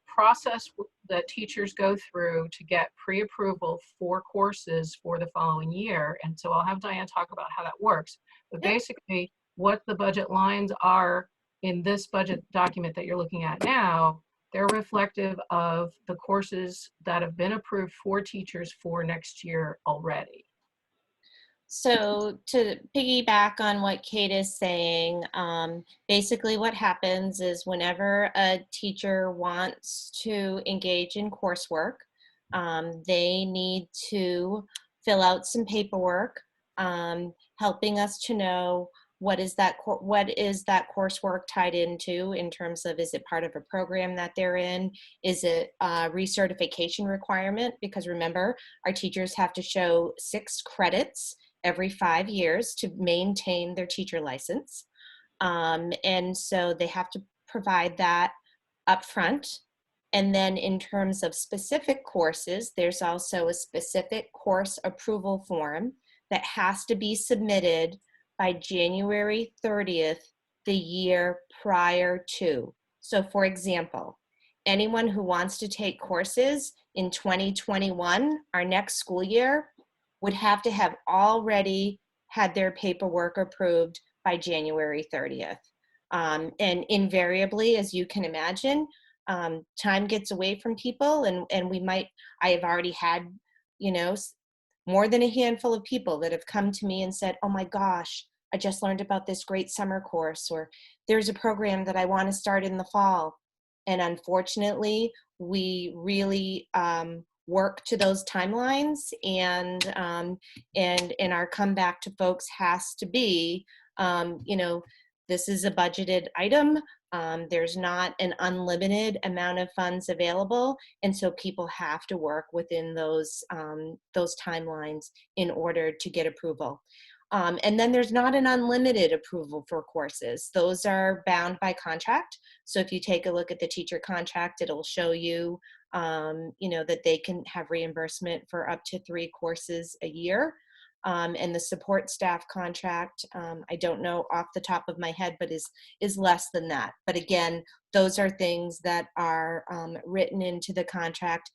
C: process that teachers go through to get pre-approval for courses for the following year. And so I'll have Diane talk about how that works. But basically, what the budget lines are in this budget document that you're looking at now, they're reflective of the courses that have been approved for teachers for next year already.
D: So to piggyback on what Kate is saying, basically what happens is whenever a teacher wants to engage in coursework, they need to fill out some paperwork, helping us to know what is that coursework tied into in terms of, is it part of a program that they're in? Is it a recertification requirement? Because remember, our teachers have to show 6 credits every 5 years to maintain their teacher license. And so they have to provide that upfront. And then in terms of specific courses, there's also a specific course approval form that has to be submitted by January 30th, the year prior to. So for example, anyone who wants to take courses in 2021, our next school year, would have to have already had their paperwork approved by January 30th. And invariably, as you can imagine, time gets away from people, and I have already had, you know, more than a handful of people that have come to me and said, oh my gosh, I just learned about this great summer course, or there's a program that I want to start in the fall. And unfortunately, we really work to those timelines, and our comeback to folks has to be, you know, this is a budgeted item. There's not an unlimited amount of funds available, and so people have to work within those timelines in order to get approval. And then there's not an unlimited approval for courses. Those are bound by contract. So if you take a look at the teacher contract, it'll show you, you know, that they can have reimbursement for up to 3 courses a year. And the support staff contract, I don't know off the top of my head, but is less than that. But again, those are things that are written into the contract,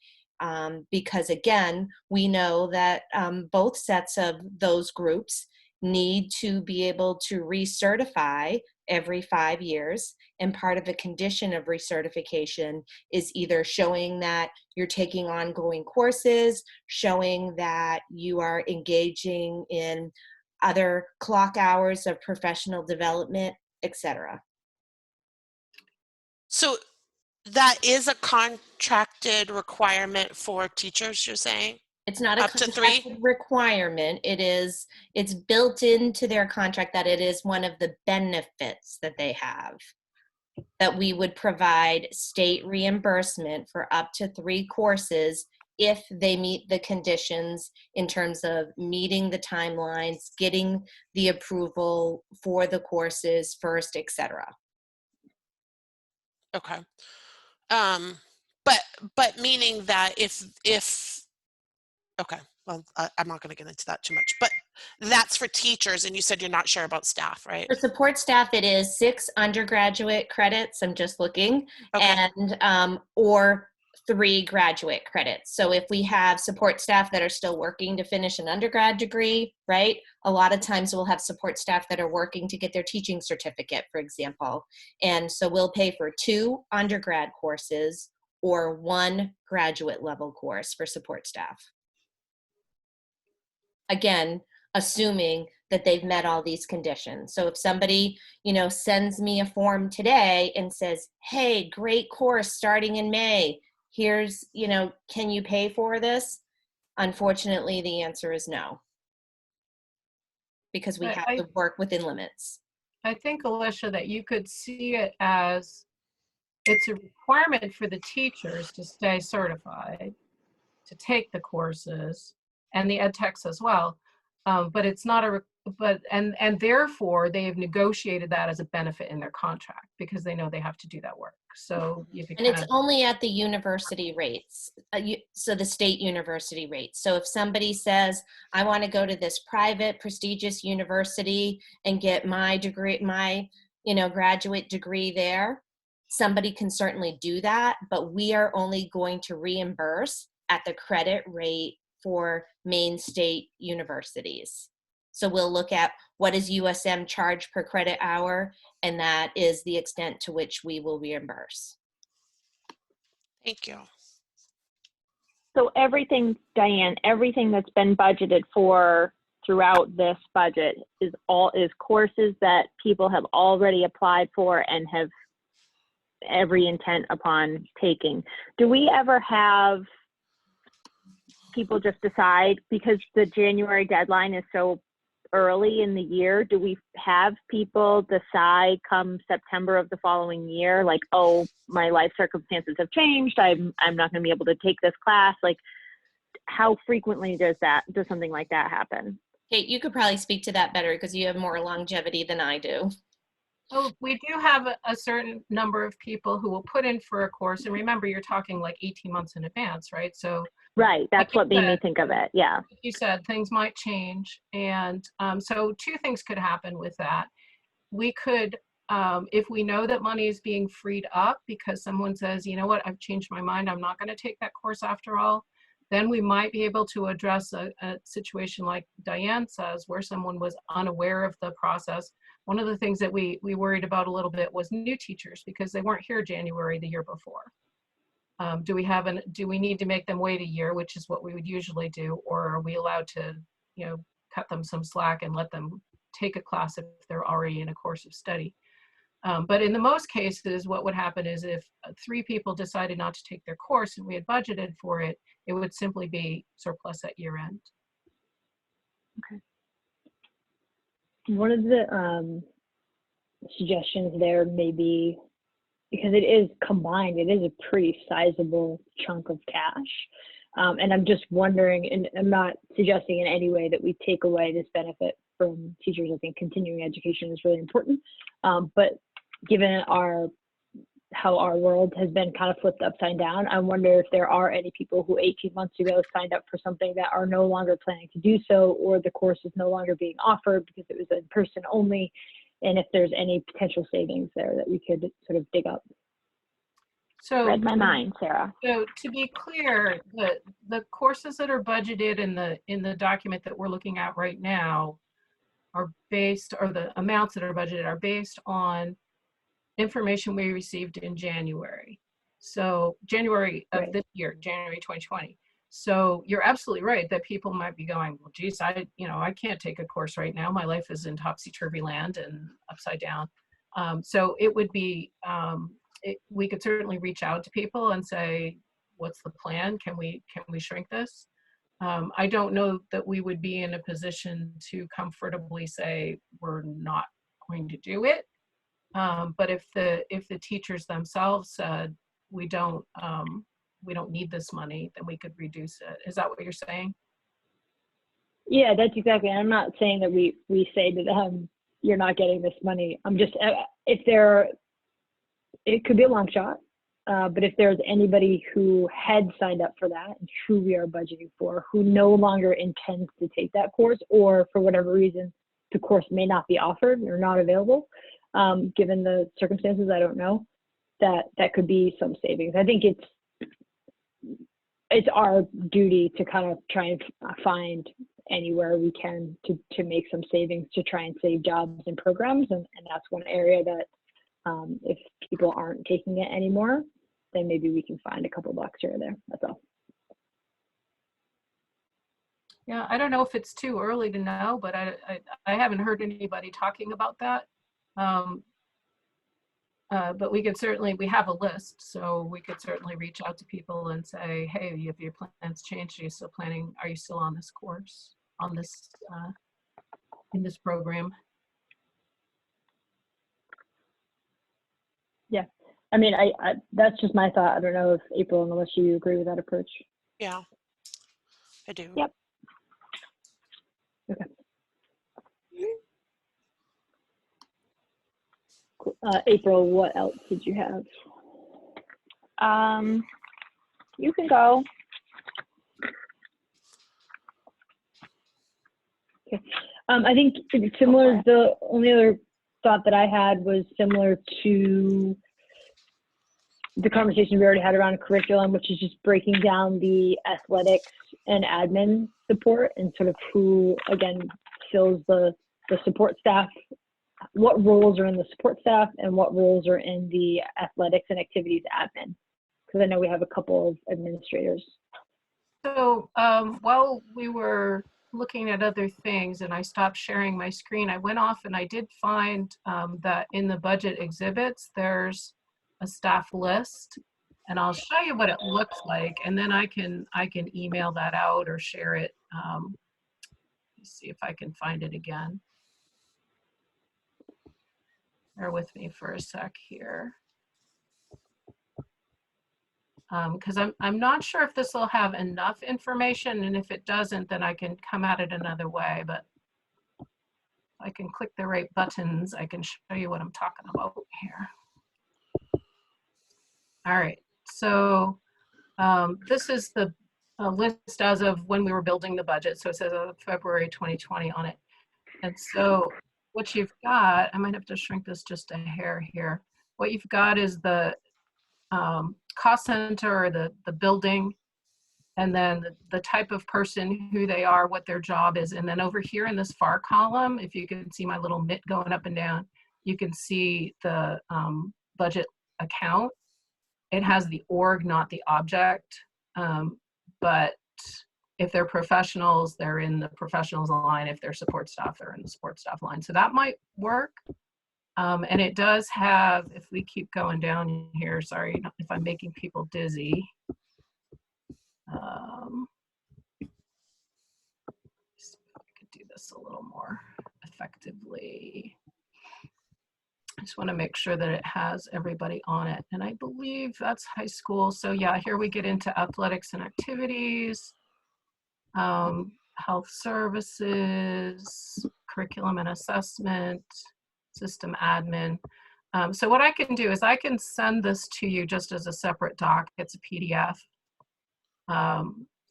D: because again, we know that both sets of those groups need to be able to recertify every 5 years. And part of the condition of recertification is either showing that you're taking ongoing courses, showing that you are engaging in other clock hours of professional development, etc.
E: So that is a contracted requirement for teachers, you're saying?
D: It's not a
E: Up to 3?
D: contracted requirement. It's built into their contract that it is one of the benefits that they have, that we would provide state reimbursement for up to 3 courses if they meet the conditions in terms of meeting the timelines, getting the approval for the courses first, etc.
E: Okay. But meaning that if okay, well, I'm not going to get into that too much, but that's for teachers, and you said you're not sure about staff, right?
D: For support staff, it is 6 undergraduate credits. I'm just looking,
E: Okay.
D: and or 3 graduate credits. So if we have support staff that are still working to finish an undergrad degree, right? A lot of times we'll have support staff that are working to get their teaching certificate, for example. And so we'll pay for 2 undergrad courses or 1 graduate level course for support staff. Again, assuming that they've met all these conditions. So if somebody, sends me a form today and says, hey, great course starting in May, here's, can you pay for this? Unfortunately, the answer is no, because we have to work within limits.
C: I think, Alicia, that you could see it as it's a requirement for the teachers to stay certified, to take the courses, and the ed techs as well. But it's not and therefore they've negotiated that as a benefit in their contract because they know they have to do that work. So you could
D: and it's only at the university rates, so the state university rates. So if somebody says, I want to go to this private prestigious university and get my degree, my graduate degree there, somebody can certainly do that, but we are only going to reimburse at the credit rate for Maine state universities. So we'll look at what does USM charge per credit hour, and that is the extent to which we will reimburse.
E: Thank you.
B: So everything, Diane, everything that's been budgeted for throughout this budget is courses that people have already applied for and have every intent upon taking. Do we ever have people just decide, because the January deadline is so early in the year, do we have people decide come September of the following year, like, oh, my life circumstances have changed, I'm not going to be able to take this class? Like, how frequently does something like that happen?
D: Kate, you could probably speak to that better because you have more longevity than I do.
C: Oh, we do have a certain number of people who will put in for a course. And remember, you're talking like 18 months in advance, right? So
B: right, that's what made me think of it. Yeah.
C: Like you said, things might change. And so 2 things could happen with that. We could, if we know that money is being freed up because someone says, you know what, I've changed my mind, I'm not going to take that course after all, then we might be able to address a situation like Diane says, where someone was unaware of the process. One of the things that we worried about a little bit was new teachers because they weren't here January the year before. Do we need to make them wait a year, which is what we would usually do, or are we allowed to, cut them some slack and let them take a class if they're already in a course of study? But in the most cases, what would happen is if 3 people decided not to take their course and we had budgeted for it, it would simply be surplus at year end.
B: Okay. One of the suggestions there may be, because it is combined, it is a pretty sizable chunk of cash. And I'm just wondering, and I'm not suggesting in any way that we take away this benefit from teachers. I think continuing education is really important. But given how our world has been kind of flipped upside down, I wonder if there are any people who 18 months ago signed up for something that are no longer planning to do so, or the course is no longer being offered because it was in person only, and if there's any potential savings there that we could sort of dig up.
C: So
B: read my mind, Sarah.
C: So to be clear, the courses that are budgeted in the document that we're looking at right now are based, or the amounts that are budgeted are based on information we received in January. So January of this year, January 2020. So you're absolutely right that people might be going, well, geez, I can't take a course right now. My life is in topsy-turvy land and upside down. So it would be, we could certainly reach out to people and say, what's the plan? Can we shrink this? I don't know that we would be in a position to comfortably say we're not going to do it. But if the teachers themselves said we don't need this money, then we could reduce it. Is that what you're saying?
B: Yeah, that's exactly. I'm not saying that we say to them, you're not getting this money. I'm just, if they're it could be a long shot. But if there's anybody who had signed up for that, and who we are budgeting for, who no longer intends to take that course, or for whatever reason, the course may not be offered or not available, given the circumstances, I don't know, that could be some savings. I think it's our duty to kind of try and find anywhere we can to make some savings, to try and save jobs and programs. And that's one area that if people aren't taking it anymore, then maybe we can find a couple bucks here or there. That's all.
C: Yeah, I don't know if it's too early to know, but I haven't heard anybody talking about that. But we could certainly, we have a list, so we could certainly reach out to people and say, hey, if your plans changed, are you still planning, are you still on this course, on this, in this program?
B: Yeah, I mean, I that's just my thought. I don't know if April and Alicia, you agree with that approach?
E: Yeah, I do.
B: Yep. Okay. Cool. April, what else did you have?
G: You can go.
B: Okay. I think similar, the only other thought that I had was similar to the conversation we already had around curriculum, which is just breaking down the athletics and admin support and sort of who, again, fills the support staff, what roles are in the support staff and what roles are in the athletics and activities admin. Because I know we have a couple of administrators.
C: So while we were looking at other things and I stopped sharing my screen, I went off and I did find that in the budget exhibits, there's a staff list, and I'll show you what it looks like, and then I can email that out or share it. Let's see if I can find it again. Bear with me for a sec here. Because I'm not sure if this will have enough information, and if it doesn't, then I can come at it another way, but if I can click the right buttons, I can show you what I'm talking about here. All right, so this is the list as of when we were building the budget. So it says February 2020 on it. And so what you've got, I might have to shrink this just a hair here. What you've got is the cost center, or the building, and then the type of person, who they are, what their job is. And then over here in this far column, if you can see my little mitt going up and down, you can see the budget account. It has the org, not the object. But if they're professionals, they're in the professionals line. If they're support staff, they're in the support staff line. So that might work. And it does have, if we keep going down here, sorry if I'm making people dizzy. See if I could do this a little more effectively. I just want to make sure that it has everybody on it. And I believe that's high school. So yeah, here we get into athletics and activities, health services, curriculum and assessment, system admin. So what I can do is I can send this to you just as a separate doc. It's a PDF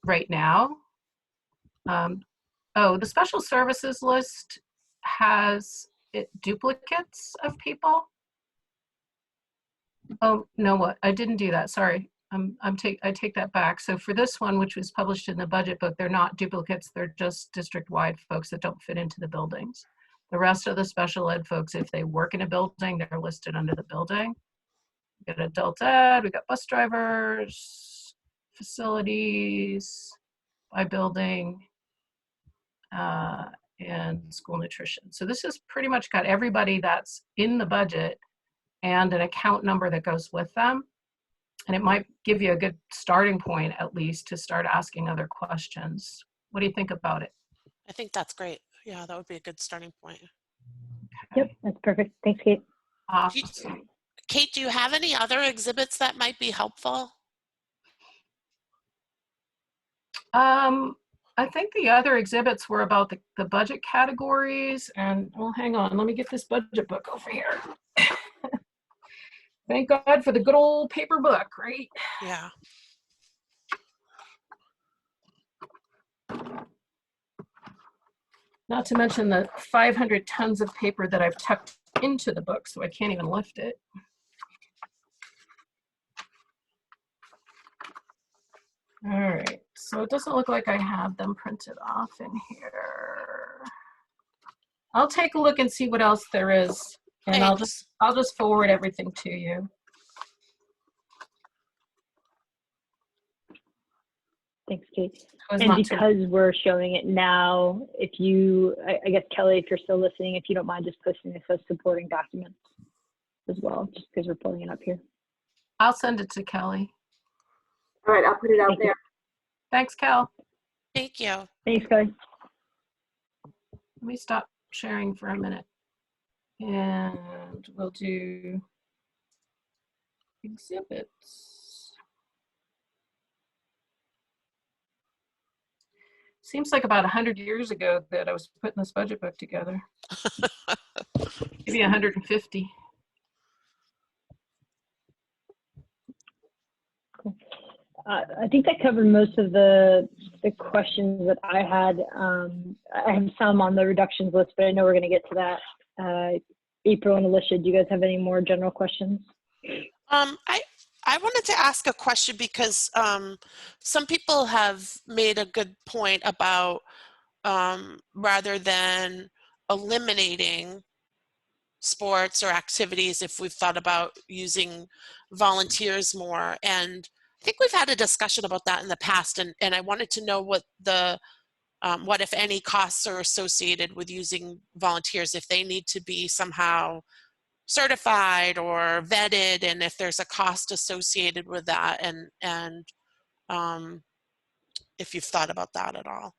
C: right now. Oh, the special services list has duplicates of people. Oh, no, what? I didn't do that. Sorry. I take that back. So for this one, which was published in the budget book, they're not duplicates. They're just district-wide folks that don't fit into the buildings. The rest of the special ed folks, if they work in a building, they're listed under the building. We got adult ed, we got bus drivers, facilities by building, and school nutrition. So this has pretty much got everybody that's in the budget and an account number that goes with them. And it might give you a good starting point, at least, to start asking other questions. What do you think about it?
E: I think that's great. Yeah, that would be a good starting point.
B: Okay. Yep, that's perfect. Thanks, Kate.
C: Awesome.
E: Kate, do you have any other exhibits that might be helpful?
C: I think the other exhibits were about the budget categories, and well, hang on, let me get this budget book over here. Thank God for the good old paper book, right?
E: Yeah.
C: Not to mention the 500 tons of paper that I've tucked into the book, so I can't even lift it. All right, so it doesn't look like I have them printed off in here. I'll take a look and see what else there is, and I'll just forward everything to you.
B: Thanks, Kate.
C: It was
B: And
C: not too-
B: because we're showing it now, if you, I guess, Kelly, if you're still listening, if you don't mind just posting this as supporting documents as well, just because we're pulling it up here.
C: I'll send it to Kelly.
H: All right, I'll put it out
B: Thank you.
H: there.
C: Thanks, Kel.
E: Thank you.
B: Thanks, Kelly.
C: Let me stop sharing for a minute. And we'll do exhibits. Seems like about 100 years ago that I was putting this budget book together. Maybe 150.
B: Cool. I think that covered most of the questions that I had. I have some on the reductions list, but I know we're going to get to that. April and Alicia, do you guys have any more general questions?
E: I wanted to ask a question because some people have made a good point about rather than eliminating sports or activities, if we've thought about using volunteers more. And I think we've had a discussion about that in the past, and I wanted to know what the what, if any, costs are associated with using volunteers, if they need to be somehow certified or vetted, and if there's a cost associated with that, and if you've thought about that at all.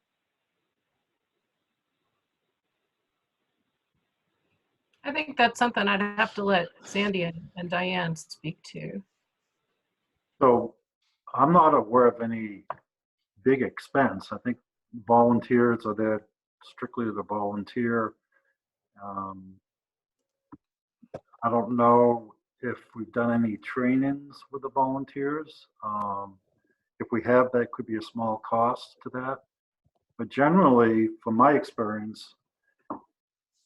C: I think that's something I'd have to let Sandy and Diane speak to.
F: So I'm not aware of any big expense. I think volunteers are there strictly to volunteer. I don't know if we've done any trainings with the volunteers. If we have, that could be a small cost to that. But generally, from my experience,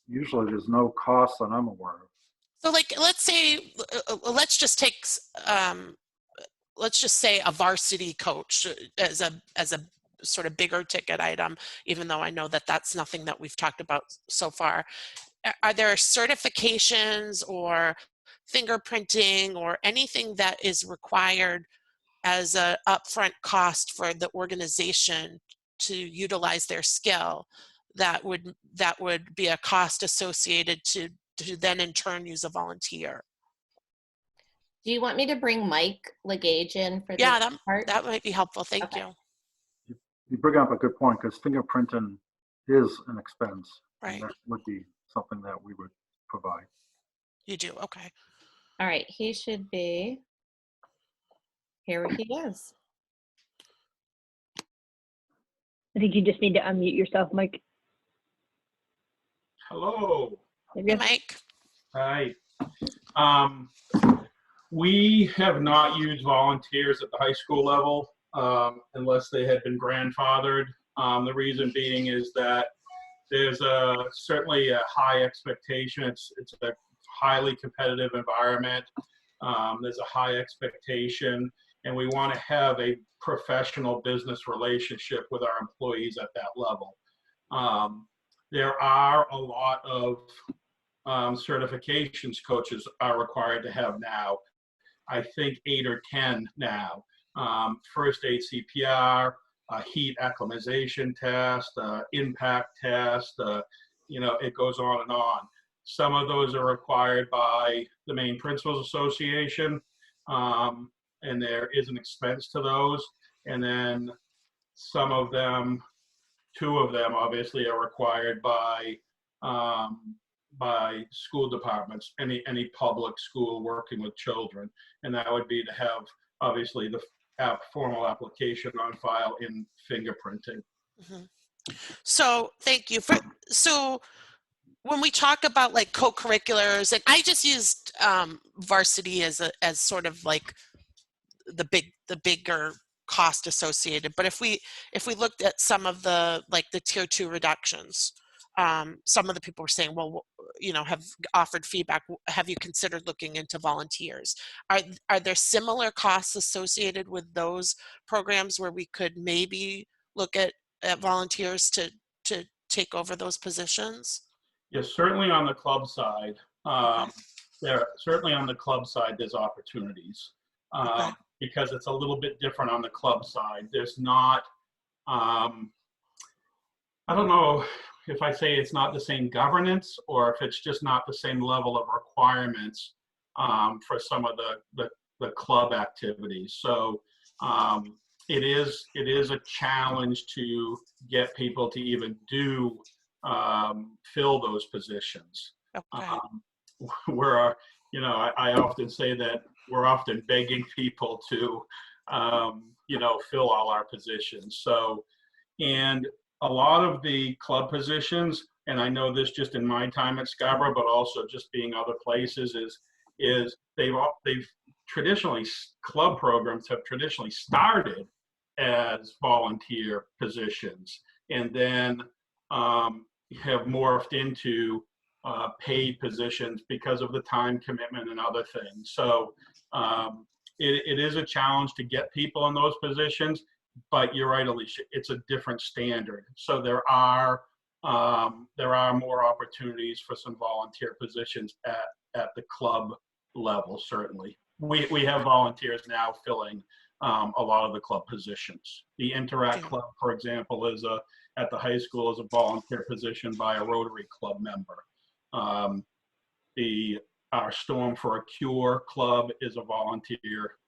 F: usually there's no cost that I'm aware of.
E: So, like, let's say, let's just say a varsity coach as a sort of bigger ticket item, even though I know that that's nothing that we've talked about so far. Are there certifications or fingerprinting or anything that is required as an upfront cost for the organization to utilize their skill that would be a cost associated to then in turn use a volunteer?
D: Do you want me to bring Mike Legage in for
E: Yeah,
D: this part?
E: that might be helpful. Thank
D: Okay.
E: you.
F: You bring up a good point, because fingerprinting is an expense.
E: Right.
F: And that would be something that we would provide.
E: You do. Okay.
D: All right, he should be, here he is.
B: I think you just need to unmute yourself, Mike.
I: Hello.
B: There you
E: Hey,
B: go.
E: Mike.
I: Hi. We have not used volunteers at the high school level unless they had been grandfathered. The reason being is that there's certainly a high expectation. It's a highly competitive environment. There's a high expectation, and we want to have a professional business relationship with our employees at that level. There are a lot of certifications coaches are required to have now. I think 8 or 10 now. First aid CPR, heat acclimatization test, impact test, it goes on and on. Some of those are required by the Maine Principals Association, and there is an expense to those. And then some of them, 2 of them obviously are required by school departments, any public school working with children. And that would be to have obviously the formal application on file in fingerprinting.
E: Mm-hmm. So thank you. So when we talk about like co-curriculars, and I just used varsity as sort of like the bigger cost associated. But if we looked at some of the like the tier 2 reductions, some of the people were saying, well, have offered feedback. Have you considered looking into volunteers? Are there similar costs associated with those programs where we could maybe look at volunteers to take over those positions?
I: Yes, certainly on the club side.
E: Okay.
I: There's opportunities
E: Okay.
I: because it's a little bit different on the club side. There's not, I don't know if I say it's not the same governance or if it's just not the same level of requirements for some of the club activities. So it is a challenge to get people to even fill those positions.
E: Okay.
I: I often say that we're often begging people to, fill all our positions. So, and a lot of the club positions, and I know this just in my time at Scarborough, but also just being other places, is they've traditionally, club programs have traditionally started as volunteer positions, and then have morphed into paid positions because of the time commitment and other things. So it is a challenge to get people in those positions, but you're right, Alicia, it's a different standard. So there are more opportunities for some volunteer positions at the club level, certainly. We have volunteers now filling a lot of the club positions. The Interact Club, for example, at the high school is a volunteer position by a Rotary Club member. Our Storm for a Cure Club is a volunteer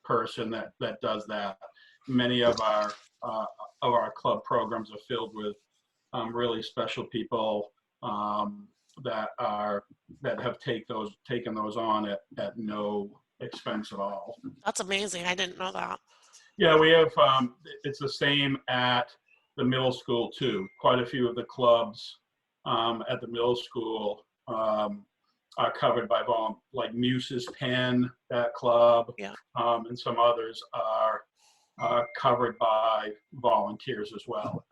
I: person that does that. Many of our club programs are filled with really special people that have taken those on at no expense at all.
E: That's amazing. I didn't know that.
I: Yeah, we have, it's the same at the middle school too. Quite a few of the clubs at the middle school are covered by like Muse's Pen, that club,
E: Yeah.
I: and some others are covered by volunteers as well.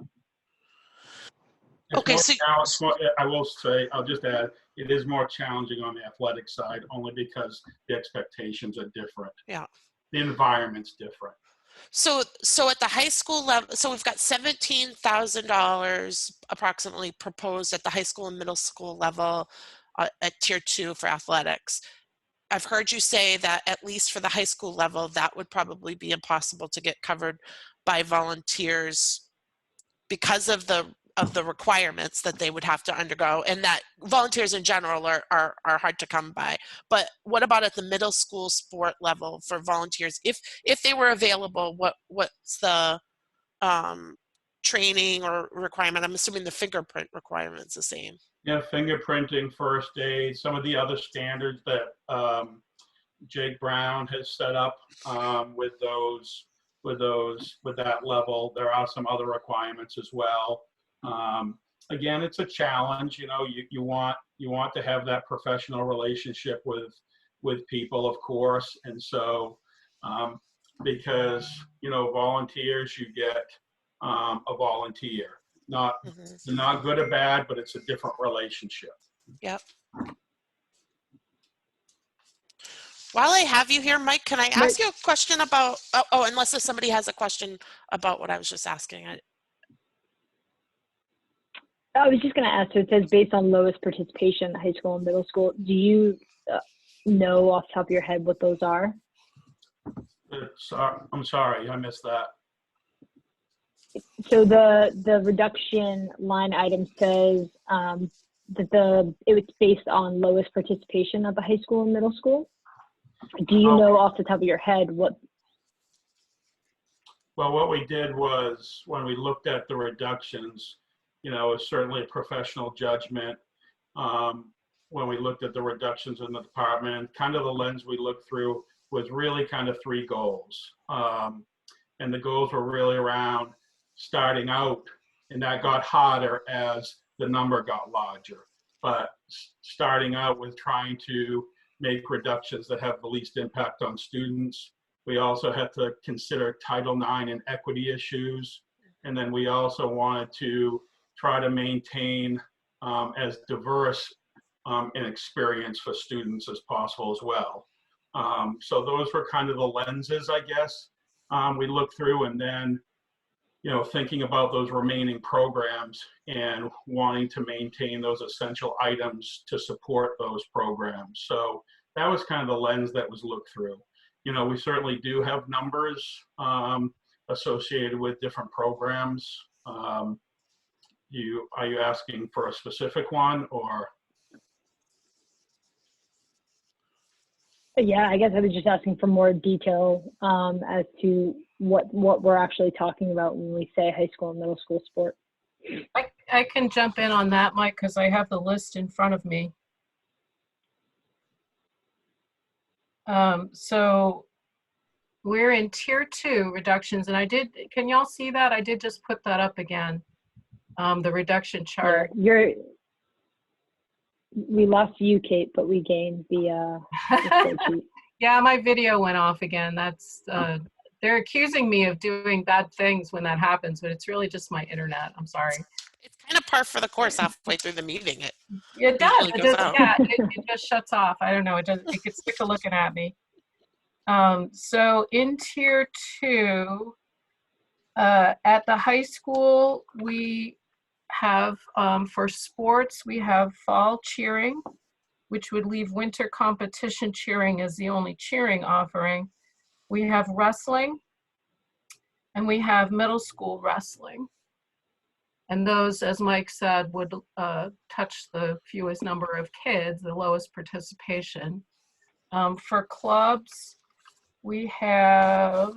E: Okay,
I: I will say, I'll just add, it is more challenging on the athletic side only because the expectations are different.
E: Yeah.
I: The environment's different.
E: So at the high school level, so we've got $17,000 approximately proposed at the high school and middle school level at tier 2 for athletics. I've heard you say that at least for the high school level, that would probably be impossible to get covered by volunteers because of the requirements that they would have to undergo, and that volunteers in general are hard to come by. But what about at the middle school sport level for volunteers? If they were available, what's the training or requirement? I'm assuming the fingerprint requirement's the same.
I: Yeah, fingerprinting, first aid, some of the other standards that Jake Brown has set up with that level. There are some other requirements as well. Again, it's a challenge. You want to have that professional relationship with people, of course, and so because volunteers, you get a volunteer. Not good or bad, but it's a different relationship.
E: Yep. While I have you here, Mike, can I ask you a question about, unless somebody has a question about what I was just asking.
B: I was just going to ask, so it says based on lowest participation, high school and middle school. Do you know off the top of your head what those are?
I: I'm sorry, I missed that.
B: So the reduction line item says that it was based on lowest participation of the high school and middle school. Do you know off the top of your head what?
I: Well, what we did was when we looked at the reductions, it's certainly a professional judgment. When we looked at the reductions in the department, kind of the lens we looked through was really kind of 3 goals. And the goals were really around starting out, and that got harder as the number got larger. but starting out with trying to make reductions that have the least impact on students. We also had to consider Title IX and equity issues. And then we also wanted to try to maintain as diverse an experience for students as possible as well. So those were kind of the lenses, I guess, we looked through, and then, you know, thinking about those remaining programs and wanting to maintain those essential items to support those programs. So that was kind of the lens that was looked through. You know, we certainly do have numbers associated with different programs. Are you asking for a specific one, or?
B: Yeah, I guess I was just asking for more detail as to what we're actually talking about when we say high school and middle school sport.
C: I can jump in on that, Mike, because I have the list in front of me. So we're in tier 2 reductions, and can y'all see that? I did just put that up again, the reduction chart.
B: Yeah, we lost you, Kate, but we gained the spreadsheet.
C: Yeah, my video went off again. That's they're accusing me of doing bad things when that happens, but it's really just my internet. I'm sorry.
E: It's kind of par for the course halfway through the meeting.
C: It does.
E: usually
C: It
E: goes
C: just,
E: out.
C: yeah, it just shuts off. I don't know. It gets sick of looking at me. So in tier 2, at the high school, we have, for sports, we have fall cheering, which would leave winter competition cheering as the only cheering offering. We have wrestling, and we have middle school wrestling. And those, as Mike said, would touch the fewest number of kids, the lowest participation. For clubs, we have,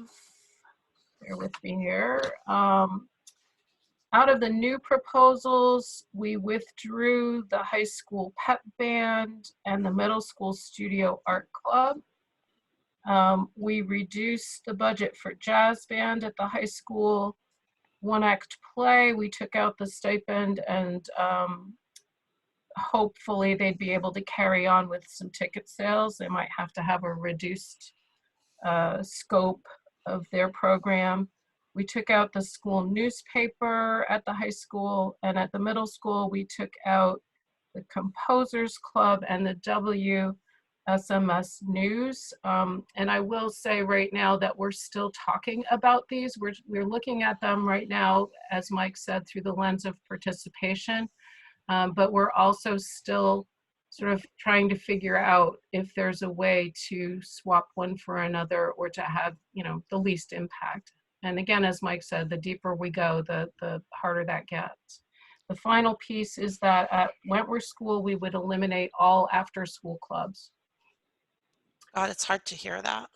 C: bear with me here, out of the new proposals, we withdrew the high school pep band and the middle school studio art club. We reduced the budget for jazz band at the high school. One act play, we took out the stipend, and hopefully they'd be able to carry on with some ticket sales. They might have to have a reduced scope of their program. We took out the school newspaper at the high school, and at the middle school, we took out the Composers Club and the WSMS News. And I will say right now that we're still talking about these. We're looking at them right now, as Mike said, through the lens of participation, but we're also still sort of trying to figure out if there's a way to swap one for another or to have, you know, the least impact. And again, as Mike said, the deeper we go, the harder that gets. The final piece is that at Wentworth School, we would eliminate all after-school clubs.
E: God, it's hard to hear that.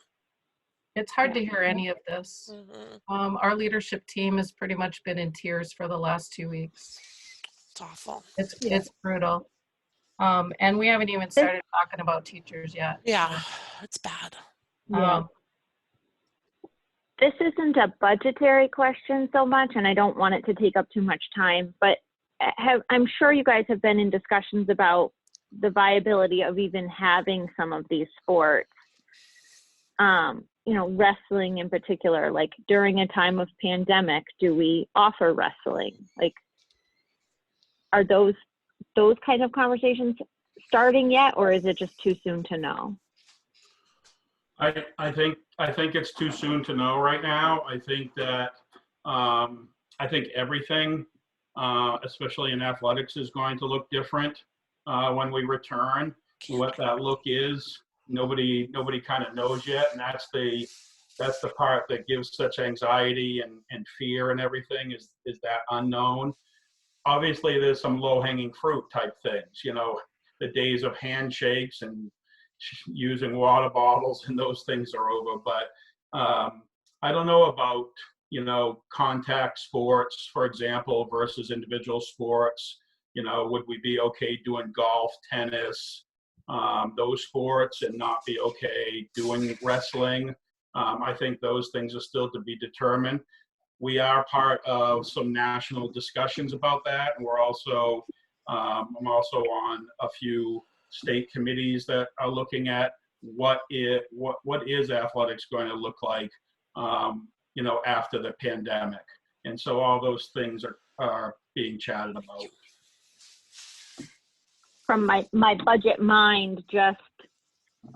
C: It's hard to hear any of this.
E: Mm-hmm.
C: Our leadership team has pretty much been in tears for the last 2 weeks.
E: It's awful.
C: It's brutal. And we haven't even started talking about teachers yet.
E: Yeah, it's bad.
B: Yeah.
G: This isn't a budgetary question so much, and I don't want it to take up too much time, but I'm sure you guys have been in discussions about the viability of even having some of these sports. You know, wrestling in particular, like during a time of pandemic, do we offer wrestling? Like, are those kind of conversations starting yet, or is it just too soon to know?
I: I think it's too soon to know right now. I think that I think everything, especially in athletics, is going to look different when we return. What that look is, nobody kind of knows yet, and that's the part that gives such anxiety and fear and everything is that unknown. Obviously, there's some low-hanging fruit type things. You know, the days of handshakes and using water bottles and those things are over. But I don't know about, you know, contact sports, for example, versus individual sports. You know, would we be okay doing golf, tennis, those sports, and not be okay doing wrestling? I think those things are still to be determined. We are part of some national discussions about that, and we're also I'm also on a few state committees that are looking at what is athletics going to look like, you know, after the pandemic. And so all those things are being chatted about.
G: From my budget mind, just,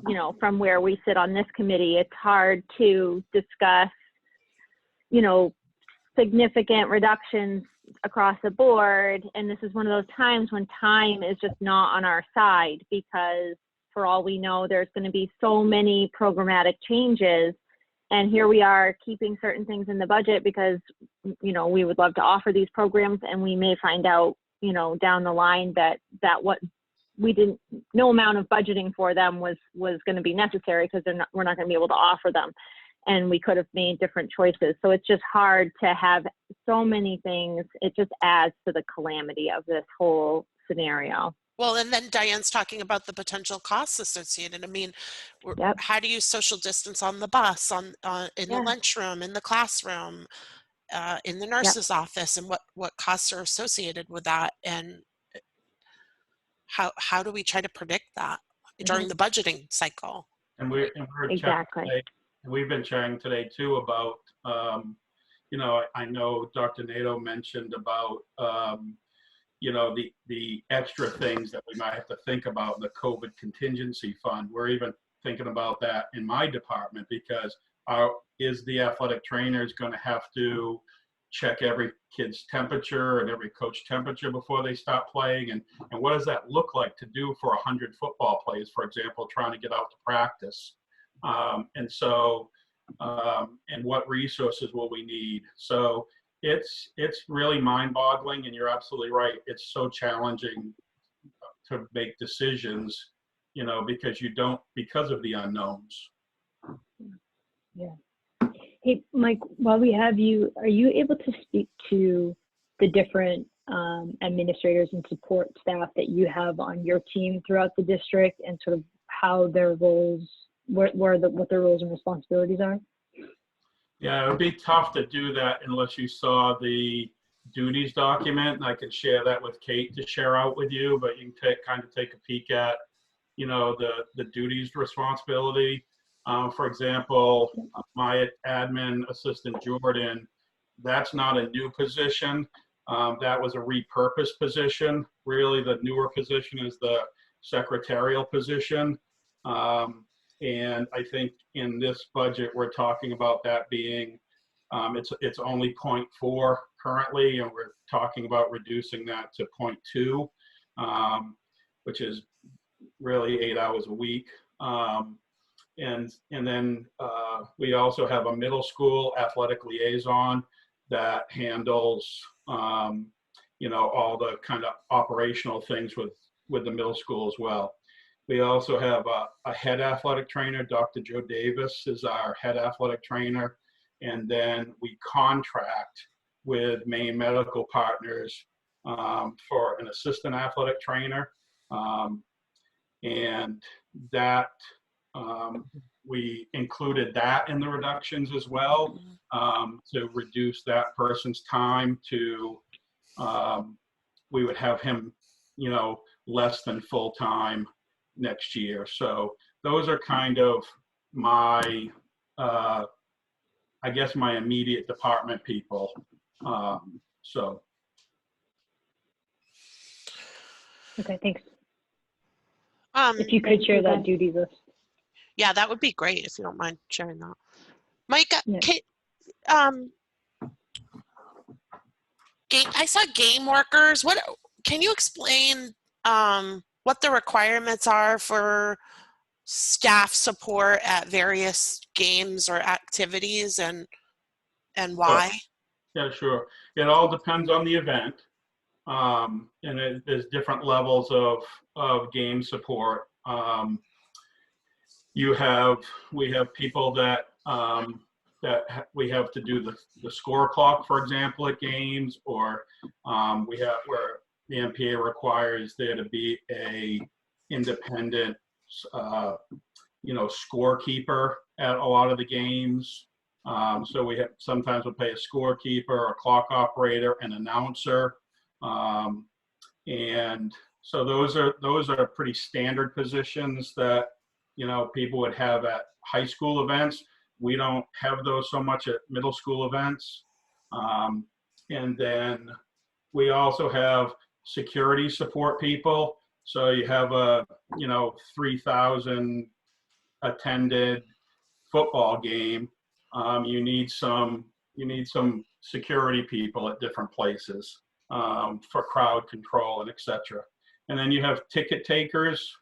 G: you know, from where we sit on this committee, it's hard to discuss, you know, significant reductions across the board. And this is one of those times when time is just not on our side, because for all we know, there's going to be so many programmatic changes. And here we are keeping certain things in the budget because, you know, we would love to offer these programs, and we may find out, you know, down the line that what we didn't, no amount of budgeting for them was going to be necessary, because we're not going to be able to offer them, and we could have made different choices. So it's just hard to have so many things. It just adds to the calamity of this whole scenario.
E: Well, and then Diane's talking about the potential costs associated. I mean,
G: Yep.
E: how do you social distance on the bus, in the lunchroom, in the classroom, in the nurse's office, and what costs are associated with that, and how do we try to predict that during the budgeting cycle?
I: And we're
G: Exactly.
I: today, and we've been chatting today too about, you know, I know Dr. Nato mentioned about, you know, the extra things that we might have to think about in the COVID contingency fund. We're even thinking about that in my department, because is the athletic trainers going to have to check every kid's temperature and every coach temperature before they stop playing? And what does that look like to do for 100 football players, for example, trying to get out to practice? And so, and what resources will we need? So it's really mind-boggling, and you're absolutely right. It's so challenging to make decisions, you know, because of the unknowns.
B: Yeah. Hey, Mike, while we have you, are you able to speak to the different administrators and support staff that you have on your team throughout the district, and sort of how their roles, what their roles and responsibilities are?
I: Yeah, it would be tough to do that unless you saw the duties document, and I could share that with Kate to share out with you, but you can kind of take a peek at, you know, the duties responsibility. For example, my admin assistant, Jordan, that's not a new position. That was a repurposed position. Really, the newer position is the secretarial position. And I think in this budget, we're talking about that being, it's only 0.4 currently, and we're talking about reducing that to 0.2, which is really 8 hours a week. And then we also have a middle school athletic liaison that handles, you know, all the kind of operational things with the middle school as well. We also have a head athletic trainer. Dr. Joe Davis is our head athletic trainer. And then we contract with Maine Medical Partners for an assistant athletic trainer. And that, we included that in the reductions as well, to reduce that person's time to, we would have him, you know, less than full time next year. So those are kind of my, I guess my immediate department people. So.
B: Okay, thanks. If
E: Um,
B: you could share that duty list.
E: yeah, that would be great if you don't mind sharing that. Mike,
B: Yeah.
E: I saw game workers. What can you explain what the requirements are for staff support at various games or activities, and why?
I: Yeah, sure. It all depends on the event. And there's different levels of game support. We have people that we have to do the score clock, for example, at games, or we have where the MPA requires there to be a independent, you know, scorekeeper at a lot of the games. So sometimes we'll pay a scorekeeper, a clock operator, an announcer. And so those are pretty standard positions that, you know, people would have at high school events. We don't have those so much at middle school events. And then we also have security support people. So you have a, you know, 3,000 attended football game. You need some security people at different places for crowd control and etc. And then you have ticket takers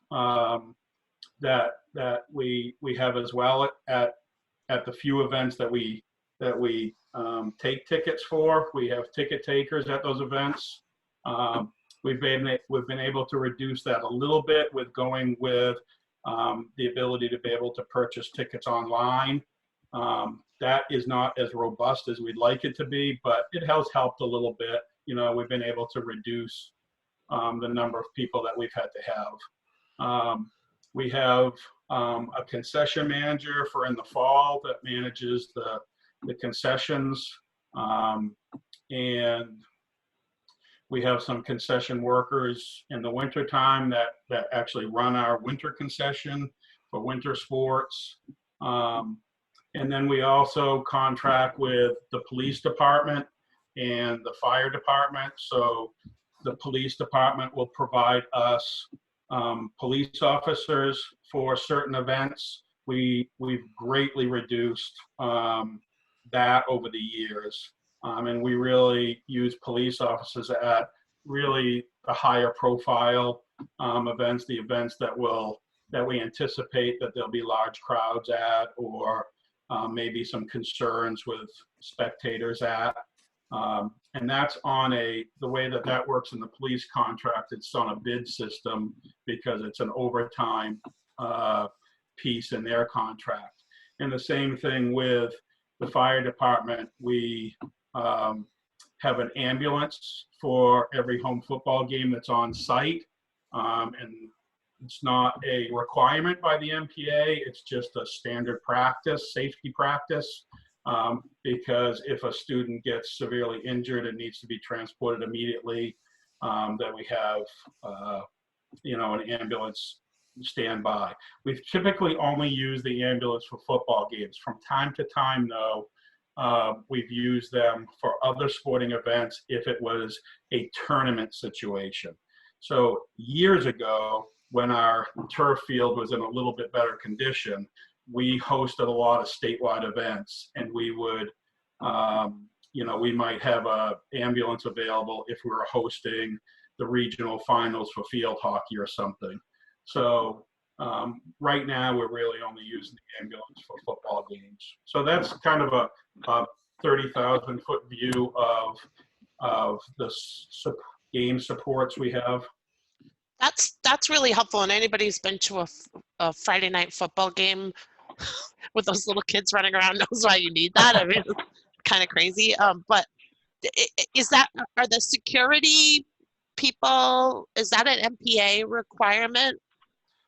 I: that we have as well at the few events that we take tickets for. We have ticket takers at those events. We've been able to reduce that a little bit with going with the ability to be able to purchase tickets online. That is not as robust as we'd like it to be, but it has helped a little bit. You know, we've been able to reduce the number of people that we've had to have. We have a concession manager for in the fall that manages the concessions, and we have some concession workers in the winter time that actually run our winter concession for winter sports. And then we also contract with the police department and the fire department. So the police department will provide us police officers for certain events. We've greatly reduced that over the years. And we really use police officers at really the higher profile events, the events that we anticipate that there'll be large crowds at, or maybe some concerns with spectators at. And that's on the way that works in the police contract, it's on a bid system because it's an overtime piece in their contract. And the same thing with the fire department. We have an ambulance for every home football game that's on site. And it's not a requirement by the MPA, it's just a standard practice, safety practice, because if a student gets severely injured and needs to be transported immediately, that we have, you know, an ambulance standby. We've typically only used the ambulance for football games. From time to time, though, we've used them for other sporting events if it was a tournament situation. So years ago, when our turf field was in a little bit better condition, we hosted a lot of statewide events, and we would, you know, we might have an ambulance available if we were hosting the regional finals for field hockey or something. So right now, we're really only using the ambulance for football games. So that's kind of a 30,000-foot view of the game supports we have.
E: That's really helpful. And anybody who's been to a Friday night football game with those little kids running around knows why you need that. I mean, it's kind of crazy. But are the security people, is that an MPA requirement?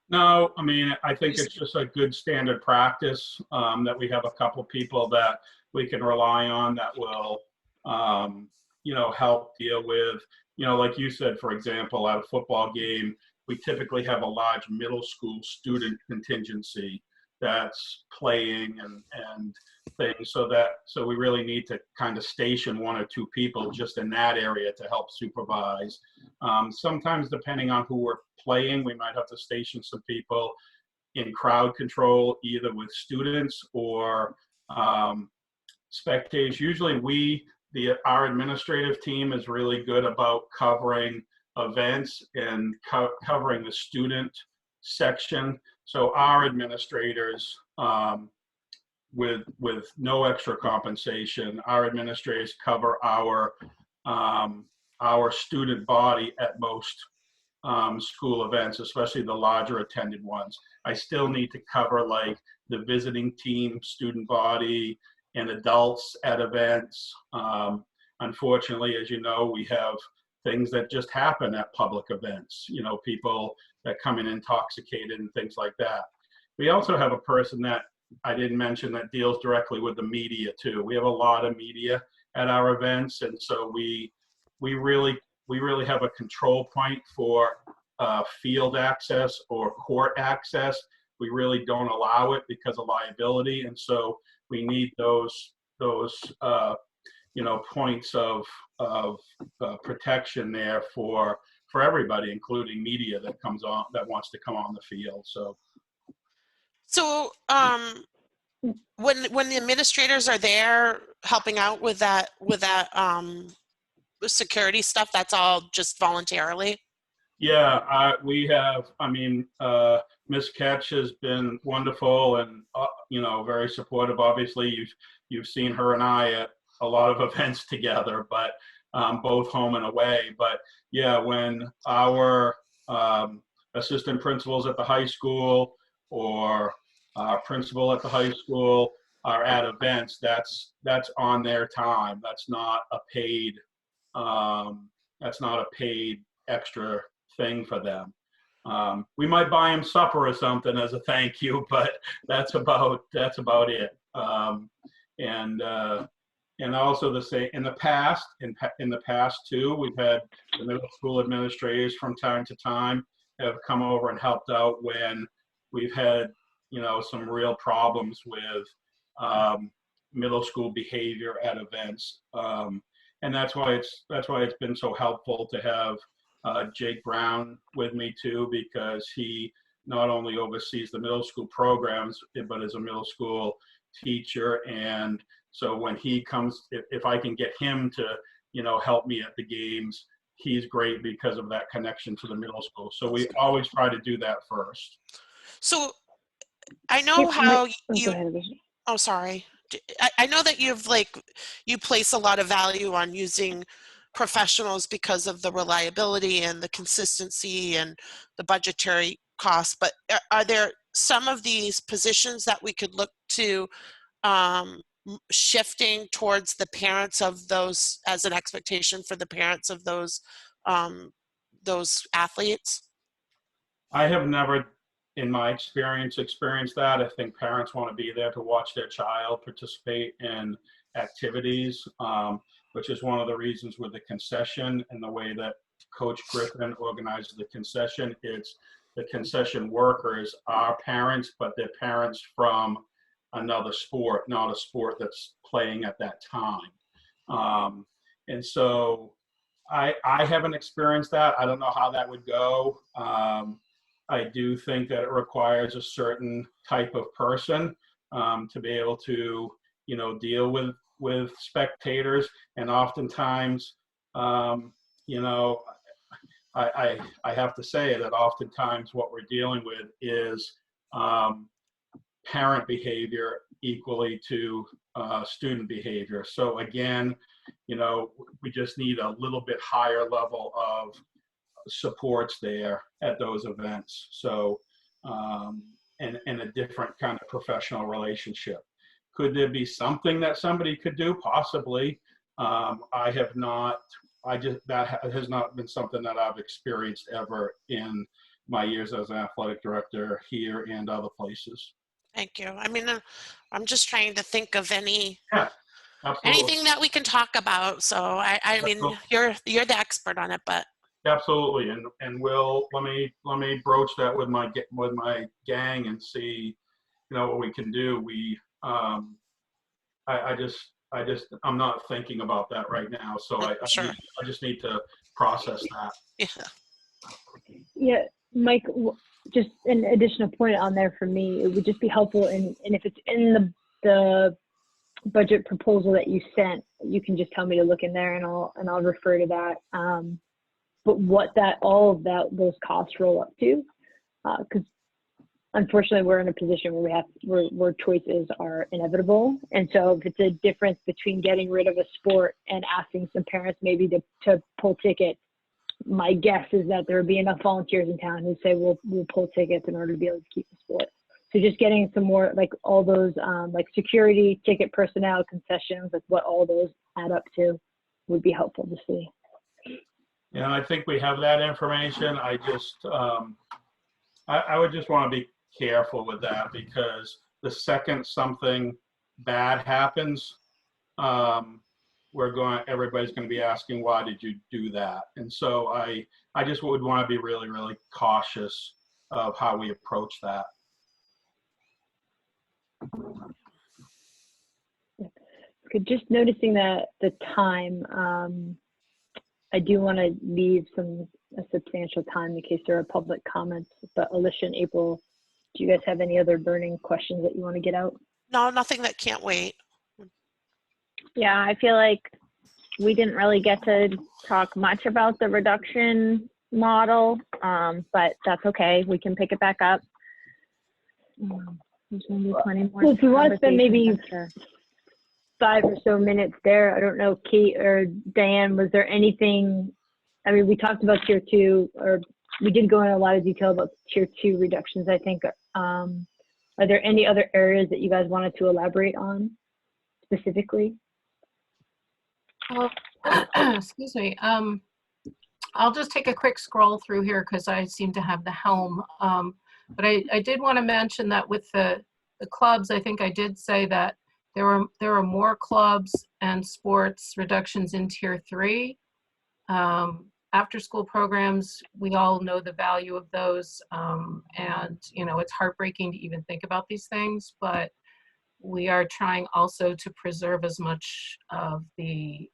I: No, I mean, I think it's just a good standard practice that we have a couple people that we can rely on that will, you know, help deal with, you know, like you said, for example, at a football game, we typically have a large middle school student contingency that's playing and things, so we really need to kind of station one or two people just in that area to help supervise. Sometimes, depending on who we're playing, we might have to station some people in crowd control, either with students or spectators. Usually our administrative team is really good about covering events and covering the student section. So our administrators, with no extra compensation, our administrators cover our student body at most school events, especially the larger attended ones. I still need to cover like the visiting team student body and adults at events. Unfortunately, as you know, we have things that just happen at public events, you know, people that come in intoxicated and things like that. We also have a person that I didn't mention that deals directly with the media too. We have a lot of media at our events, and so we really we really have a control point for field access or court access. We really don't allow it because of liability, and so we need those points of protection there for everybody, including media that comes on, that wants to come on the field.
E: So when the administrators are there helping out with that security stuff, that's all just voluntarily?
I: Yeah, we have, Ms. Ketch has been wonderful and, very supportive. Obviously, you've seen her and I at a lot of events together, but both home and away. But yeah, when our assistant principals at the high school or our principal at the high school are at events, that's on their time. That's not a paid extra thing for them. We might buy them supper or something as a thank you, but that's about it. And also the same in the past too, we've had the middle school administrators from time to time have come over and helped out when we've had some real problems with middle school behavior at events. And that's why it's been so helpful to have Jake Brown with me too, because he not only oversees the middle school programs, but is a middle school teacher. And so when he comes, if I can get him to, help me at the games, he's great because of that connection to the middle school. So we always try to do that first.
E: So I know how
B: Go ahead.
E: oh, sorry. I know that you place a lot of value on using professionals because of the reliability and the consistency and the budgetary costs, but are there some of these positions that we could look to shifting towards the parents of those, as an expectation for the parents of those athletes?
I: I have never, in my experience, experienced that. I think parents want to be there to watch their child participate in activities, which is one of the reasons with the concession and the way that Coach Griffin organizes the concession. It's the concession workers are parents, but they're parents from another sport, not a sport that's playing at that time. And so I haven't experienced that. I don't know how that would go. I do think that it requires a certain type of person to be able to, deal with spectators. And oftentimes, I have to say that oftentimes what we're dealing with is parent behavior equally to student behavior. So again, we just need a little bit higher level of supports there at those events. So, and a different kind of professional relationship. Could there be something that somebody could do? Possibly. That has not been something that I've experienced ever in my years as an athletic director here and other places.
E: Thank you. I'm just trying to think of anything
I: Absolutely.
E: that we can talk about. So I mean, you're the expert on it, but
I: absolutely. And let me broach that with my gang and see, what we can do. I'm not thinking about that right now. So I just need to process that.
E: Yeah.
B: Yeah, Mike, just an additional point on there for me, it would just be helpful, and if it's in the budget proposal that you sent, you can just tell me to look in there and I'll refer to that. But what all of those costs roll up to, because unfortunately we're in a position where choices are inevitable. And so if it's a difference between getting rid of a sport and asking some parents maybe to pull tickets, my guess is that there would be enough volunteers in town who say we'll pull tickets in order to be able to keep the sport. So just getting some more, like all those like security, ticket personnel, concessions, like what all those add up to would be helpful to see.
I: Yeah, I think we have that information. I just, I would just want to be careful with that, because the second something bad happens, everybody's going to be asking, why did you do that? And so I just would want to be really, really cautious of how we approach that.
B: Okay, just noticing that the time, I do want to leave a substantial time in case there are public comments, but Alicia and April, do you guys have any other burning questions that you want to get out?
E: No, nothing that can't wait.
G: Yeah, I feel like we didn't really get to talk much about the reduction model, but that's okay. We can pick it back up. There's gonna be plenty more
B: Well, if we want to spend maybe
G: conversations, I'm sure.
B: 5 or so minutes there, I don't know, Kate or Diane, was there anything, I mean, we talked about tier 2, or we did go in a lot of detail about tier 2 reductions, I think. Are there any other areas that you guys wanted to elaborate on specifically?
C: Well, excuse me. I'll just take a quick scroll through here because I seem to have the helm. But I did want to mention that with the clubs, I think I did say that there are more clubs and sports reductions in tier 3. After school programs, we all know the value of those. And, you know, it's heartbreaking to even think about these things, but we are trying also to preserve as much of the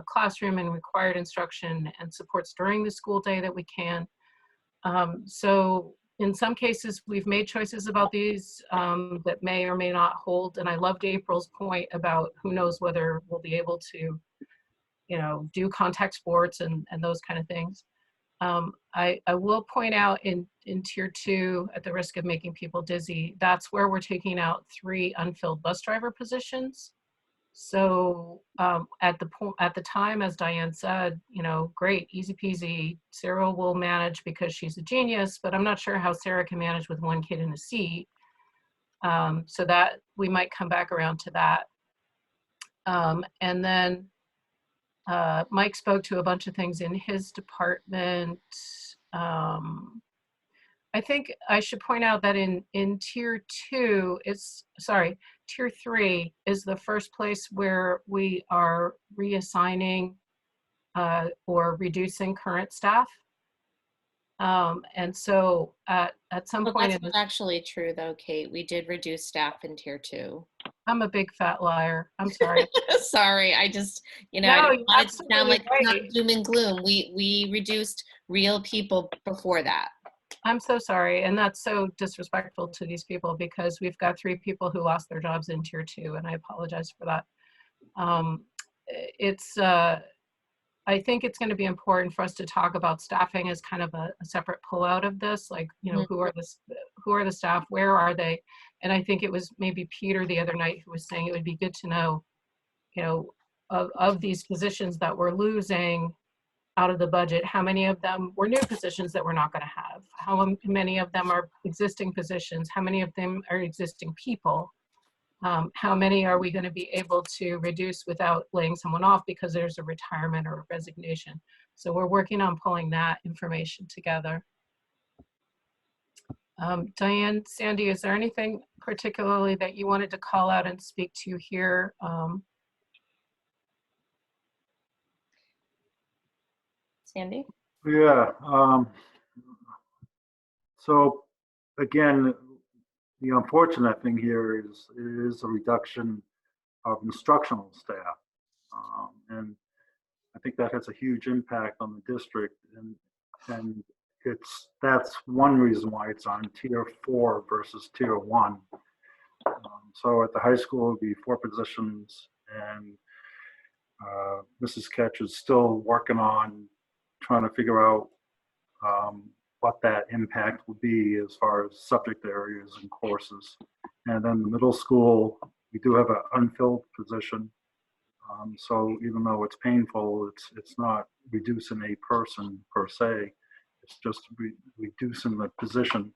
C: classroom and required instruction and supports during the school day that we can. So in some cases, we've made choices about these that may or may not hold. And I loved April's point about who knows whether we'll be able to, you know, do contact sports and those kind of things. I will point out in tier 2, at the risk of making people dizzy, that's where we're taking out 3 unfilled bus driver positions. So at the time, as Diane said, you know, great, easy peasy. Sarah will manage because she's a genius, but I'm not sure how Sarah can manage with 1 kid in a seat. So that we might come back around to that. And then Mike spoke to a bunch of things in his department. I think I should point out that in tier 2, tier 3 is the first place where we are reassigning or reducing current staff. And so at some point—
D: That's not actually true though, Kate. We did reduce staff in tier 2.
C: I'm a big fat liar. I'm sorry.
D: Sorry, I just, you know,
C: No,
D: I
C: you're
D: didn't want it to sound
C: absolutely
D: like it's
C: right.
D: not doom and gloom. We reduced real people before that.
C: I'm so sorry. And that's so disrespectful to these people because we've got 3 people who lost their jobs in tier 2, and I apologize for that. I think it's going to be important for us to talk about staffing as kind of a separate pullout of this, like, you know, who are the staff, where are they? And I think it was maybe Peter the other night who was saying it would be good to know, you know, of these positions that we're losing out of the budget, how many of them were new positions that we're not going to have? How many of them are existing positions? How many of them are existing people? How many are we going to be able to reduce without laying someone off because there's a retirement or a resignation? So we're working on pulling that information together. Diane, Sandy, is there anything particularly that you wanted to call out and speak to here? Sandy?
F: Yeah. So again, the unfortunate thing here is a reduction of instructional staff. And I think that has a huge impact on the district. And that's one reason why it's on tier 4 versus tier 1. So at the high school, it would be 4 positions, and Mrs. Ketch is still working on trying to figure out what that impact will be as far as subject areas and courses. And then the middle school, we do have an unfilled position. So even though it's painful, it's not reducing a person per se. It's just reducing the position.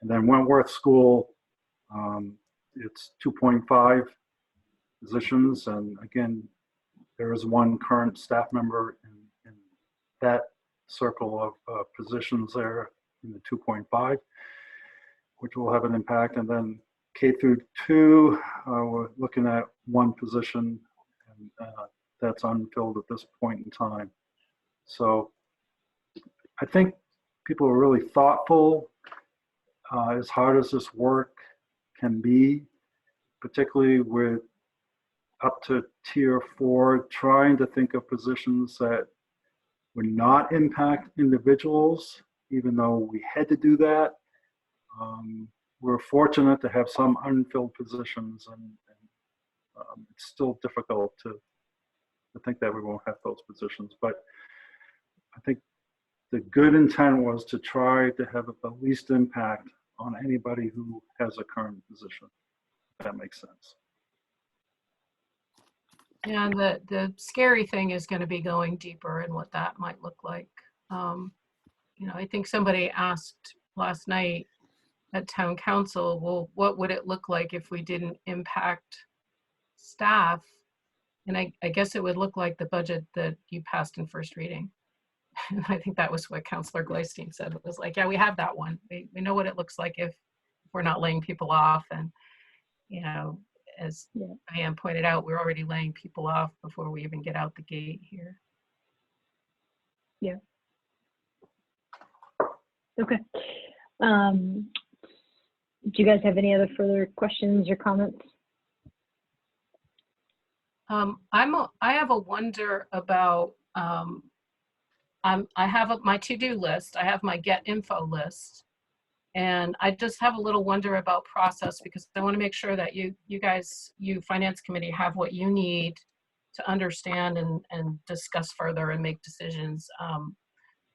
F: And then Wentworth School, it's 2.5 positions. And again, there is 1 current staff member in that circle of positions there in the 2.5, which will have an impact. And then K through 2, we're looking at 1 position, and that's unfilled at this point in time. So I think people are really thoughtful, as hard as this work can be, particularly with up to tier 4, trying to think of positions that would not impact individuals, even though we had to do that. We're fortunate to have some unfilled positions, and it's still difficult to think that we won't have those positions. But I think the good intent was to try to have the least impact on anybody who has a current position, if that makes sense.
C: Yeah, and the scary thing is going to be going deeper in what that might look like. You know, I think somebody asked last night at town council, well, what would it look like if we didn't impact staff? And I guess it would look like the budget that you passed in first reading. And I think that was what Councillor Gleistein said. It was like, yeah, we have that one. We know what it looks like if we're not laying people off. And, you know, as Diane pointed out, we're already laying people off before we even get out the gate here.
B: Yeah. Okay. Do you guys have any other further questions or comments?
C: I have a wonder about, I have my to-do list. I have my get info list. And I just have a little wonder about process, because I want to make sure that you guys, finance committee, have what you need to understand and discuss further and make decisions.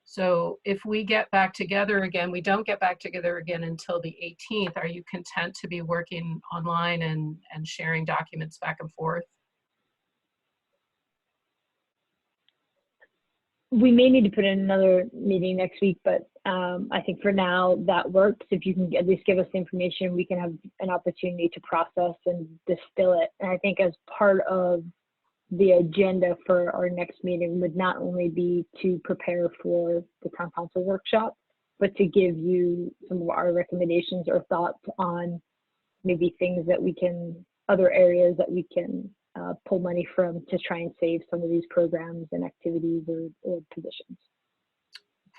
C: So if we get back together again, we don't get back together again until the 18th. Are you content to be working online and sharing documents back and forth?
B: We may need to put in another meeting next week, but I think for now that works. If you can at least give us the information, we can have an opportunity to process and distill it. And I think as part of the agenda for our next meeting would not only be to prepare for the town council workshop, but to give you some of our recommendations or thoughts on maybe things that we can, other areas that we can pull money from to try and save some of these programs and activities or positions.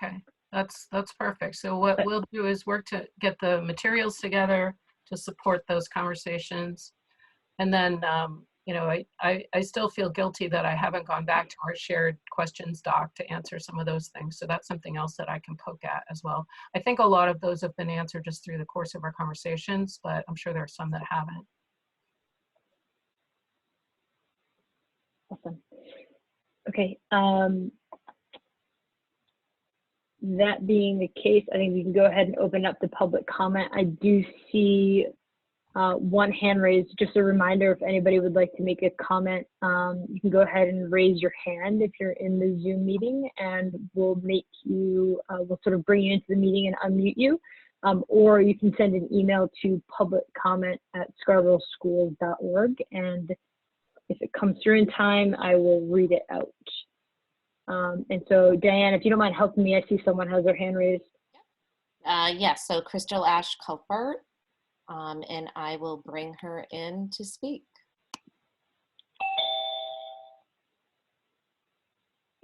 B: Okay,
C: that's perfect. So what we'll do is work to get the materials together to support those conversations. And then, you know, I still feel guilty that I haven't gone back to our shared questions doc to answer some of those things. So that's something else that I can poke at as well. I think a lot of those have been answered just through the course of our conversations, but I'm sure there are some that haven't.
B: Awesome. Okay. That being the case, I think we can go ahead and open up the public comment. I do see one hand raised. Just a reminder, if anybody would like to make a comment, you can go ahead and raise your hand if you're in the Zoom meeting, and we'll make you, we'll sort of bring you into the meeting and unmute you. Or you can send an email to publiccomment@scarboroughschools.org, and if it comes through in time, I will read it out. And so, Diane, if you don't mind helping me, I see someone has their hand raised.
D: Yes, so Crystal Ash Culpert, and I will bring her in to speak.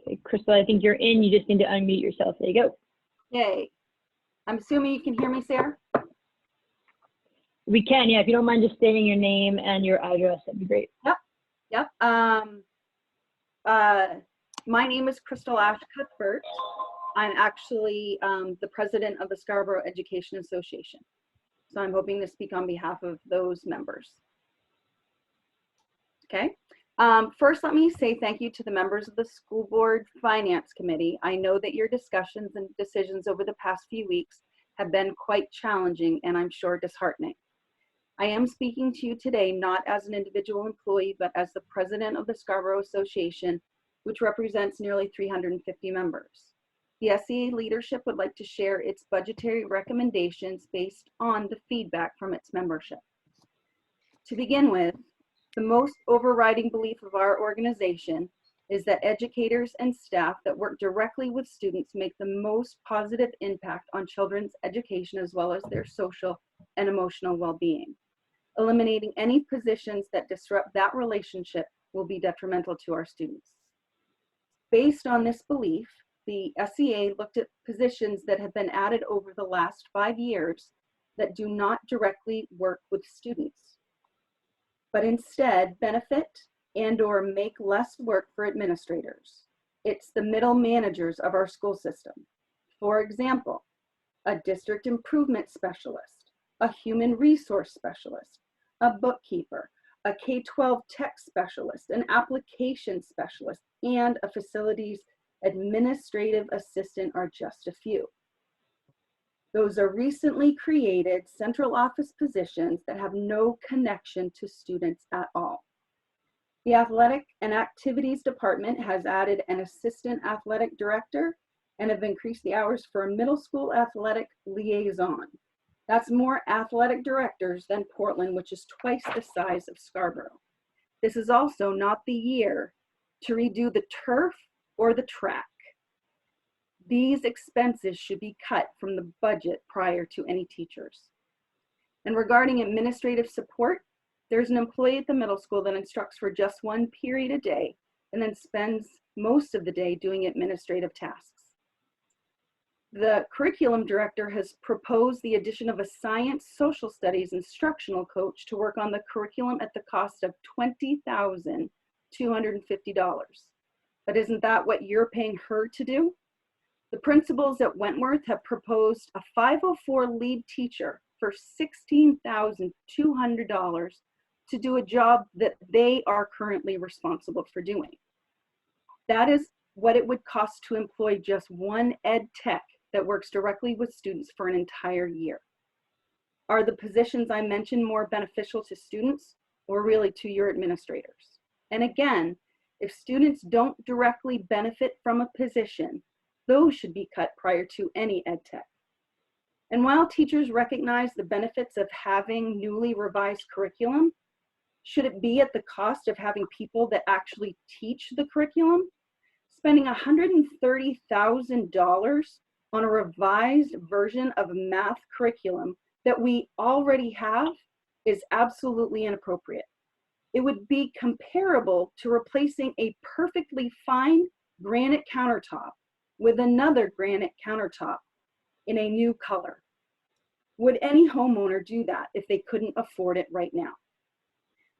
B: Okay, Crystal, I think you're in. You just need to unmute yourself. There you go.
H: Yay. I'm assuming you can hear me, Sarah?
B: We can, yeah. If you don't mind just stating your name and your address, that'd be great.
H: Yep. Yep. My name is Crystal Ash Cuthbert. I'm actually the president of the Scarborough Education Association. So I'm hoping to speak on behalf of those members. Okay. First, let me say thank you to the members of the School Board Finance Committee. I know that your discussions and decisions over the past few weeks have been quite challenging and I'm sure disheartening. I am speaking to you today not as an individual employee, but as the president of the Scarborough Association, which represents nearly 350 members. The SEA leadership would like to share its budgetary recommendations based on the feedback from its membership. To begin with, the most overriding belief of our organization is that educators and staff that work directly with students make the most positive impact on children's education as well as their social and emotional well-being. Eliminating any positions that disrupt that relationship will be detrimental to our students. Based on this belief, the SEA looked at positions that have been added over the last 5 years that do not directly work with students, but instead benefit and/or make less work for administrators. It's the middle managers of our school system. For example, a district improvement specialist, a human resource specialist, a bookkeeper, a K-12 tech specialist, an application specialist, and a facilities administrative assistant are just a few. Those are recently created central office positions that have no connection to students at all. The Athletic and Activities Department has added an assistant athletic director and have increased the hours for a middle school athletic liaison. That's more athletic directors than Portland, which is twice the size of Scarborough. This is also not the year to redo the turf or the track. These expenses should be cut from the budget prior to any teachers. And regarding administrative support, there's an employee at the middle school that instructs for just 1 period a day and then spends most of the day doing administrative tasks. The curriculum director has proposed the addition of a science social studies instructional coach to work on the curriculum at the cost of $20,250. But isn't that what you're paying her to do? The principals at Wentworth have proposed a 504 lead teacher for $16,200 to do a job that they are currently responsible for doing. That is what it would cost to employ just one ed tech that works directly with students for an entire year. Are the positions I mentioned more beneficial to students or really to your administrators? And again, if students don't directly benefit from a position, those should be cut prior to any ed tech. And while teachers recognize the benefits of having newly revised curriculum, should it be at the cost of having people that actually teach the curriculum? Spending $130,000 on a revised version of a math curriculum that we already have is absolutely inappropriate. It would be comparable to replacing a perfectly fine granite countertop with another granite countertop in a new color. Would any homeowner do that if they couldn't afford it right now?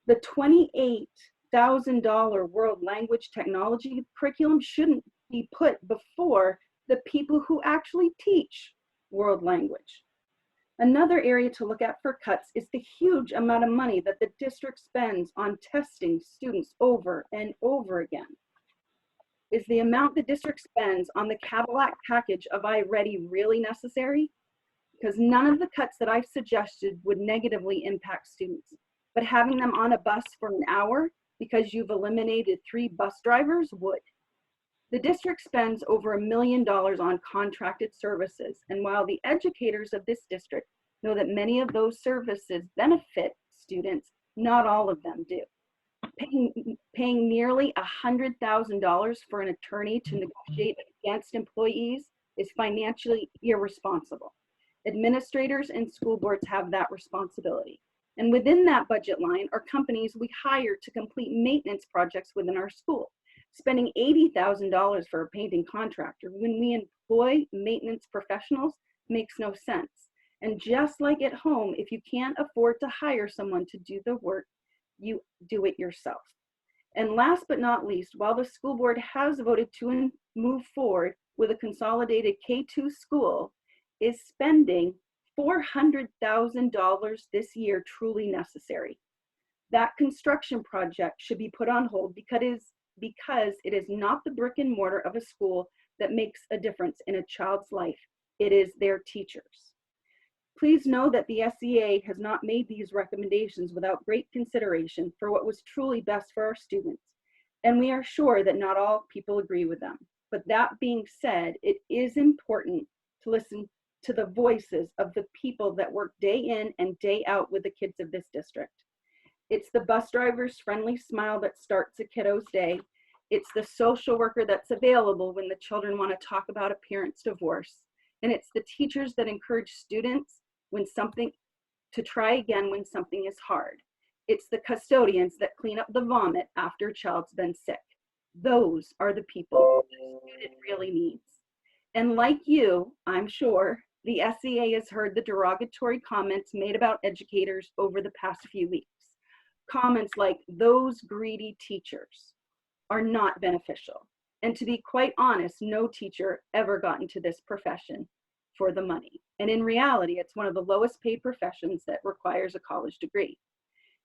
H: The $28,000 world language technology curriculum shouldn't be put before the people who actually teach world language. Another area to look at for cuts is the huge amount of money that the district spends on testing students over and over again. Is the amount the district spends on the Cadillac package of iReady really necessary? Because none of the cuts that I've suggested would negatively impact students, but having them on a bus for an hour because you've eliminated 3 bus drivers would. The district spends over $1 million on contracted services, and while the educators of this district know that many of those services benefit students, not all of them do. Paying nearly $100,000 for an attorney to negotiate against employees is financially irresponsible. Administrators and school boards have that responsibility. And within that budget line are companies we hire to complete maintenance projects within our school. Spending $80,000 for a painting contractor when we employ maintenance professionals makes no sense. And just like at home, if you can't afford to hire someone to do the work, you do it yourself. And last but not least, while the school board has voted to move forward with a consolidated K-2 school, is spending $400,000 this year truly necessary? That construction project should be put on hold because it is not the brick and mortar of a school that makes a difference in a child's life. It is their teachers. Please know that the SEA has not made these recommendations without great consideration for what was truly best for our students. And we are sure that not all people agree with them. But that being said, it is important to listen to the voices of the people that work day in and day out with the kids of this district. It's the bus driver's friendly smile that starts a kiddo's day. It's the social worker that's available when the children want to talk about a parent's divorce. And it's the teachers that encourage students to try again when something is hard. It's the custodians that clean up the vomit after a child's been sick. Those are the people the student really needs. And like you, I'm sure, the SEA has heard the derogatory comments made about educators over the past few weeks. Comments like, those greedy teachers are not beneficial. And to be quite honest, no teacher ever got into this profession for the money. And in reality, it's one of the lowest paid professions that requires a college degree.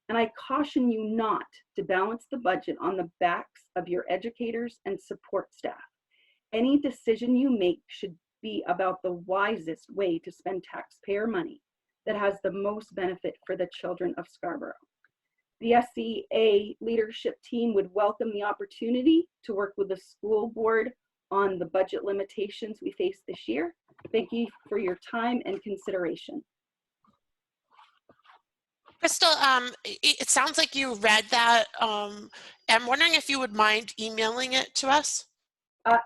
H: And I caution you not to balance the budget on the backs of your educators and support staff. Any decision you make should be about the wisest way to spend taxpayer money that has the most benefit for the children of Scarborough. The SEA leadership team would welcome the opportunity to work with the school board on the budget limitations we face this year. Thank you for your time and consideration.
E: Crystal, it sounds like you read that. I'm wondering if you would mind emailing it to us.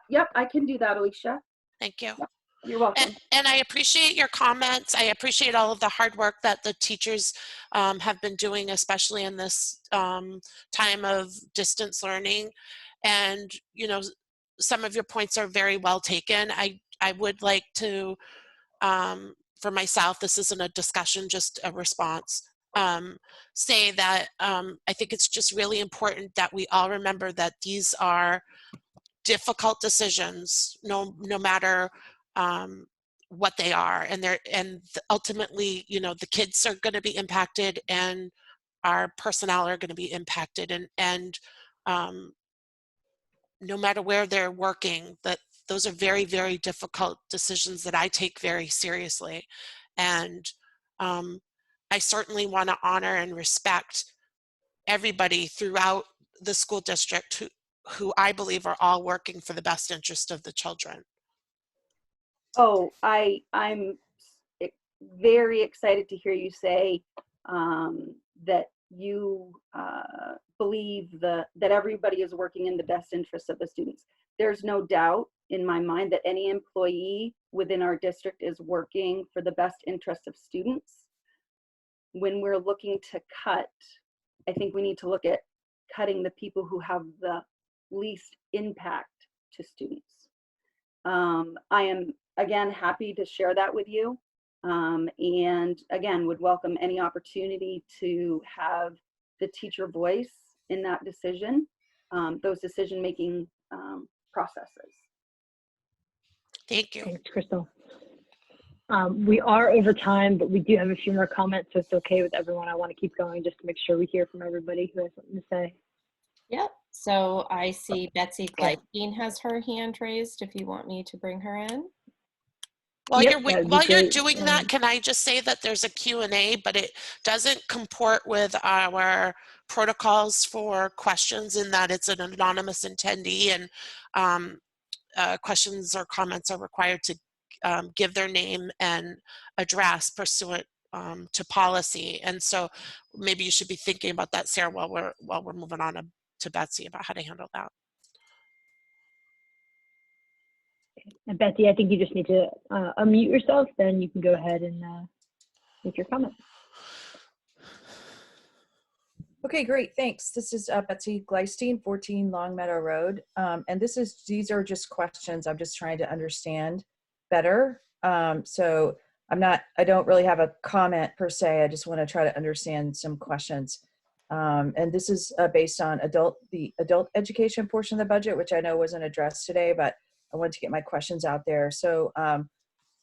H: Yep, I can do that, Alicia.
E: Thank you.
H: Yep, you're welcome.
E: And I appreciate your comments. I appreciate all of the hard work that the teachers have been doing, especially in this time of distance learning. And, you know, some of your points are very well taken. I would like to, for myself, this isn't a discussion, just a response, say that I think it's just really important that we all remember that these are difficult decisions, no matter what they are, and ultimately, you know, the kids are going to be impacted, and our personnel are going to be impacted, and no matter where they're working, that those are very, very difficult decisions that I take very seriously, and I certainly want to honor and respect everybody throughout the school district who I believe are all working for the best interest of the children.
H: Oh, I'm very excited to hear you say that you believe that everybody is working in the best interest of the students. There's no doubt in my mind that any employee within our district is working for the best interest of students. When we're looking to cut, I think we need to look at cutting the people who have the least impact to students. I am, again, happy to share that with you. And again, would welcome any opportunity to have the teacher voice in that decision, those decision-making processes.
E: Thank you.
B: Thanks, Crystal. We are over time, but we do have a few more comments, so it's okay with everyone. I want to keep going just to make sure we hear from everybody who has something to say.
D: Yep. So I see Betsy Gleitstein has her hand raised if you want me to bring her in.
E: While
B: Yep,
E: you're doing that, can I just say that there's a Q&A, but it doesn't comport with our protocols for questions in that it's an anonymous attendee, and questions or comments are required to give their name and address pursuant to policy. And so maybe you should be thinking about that, Sarah, while we're moving on to Betsy about how to handle that.
B: And Betsy, I think you just need to unmute yourself, then you can go ahead and make your comment.
J: Okay, great, thanks. This is Betsy Gleitstein, 14 Long Meadow Road. And these are just questions I'm just trying to understand better. So I don't really have a comment per se. I just want to try to understand some questions. And this is based on the adult education portion of the budget, which I know wasn't addressed today, but I wanted to get my questions out there. So,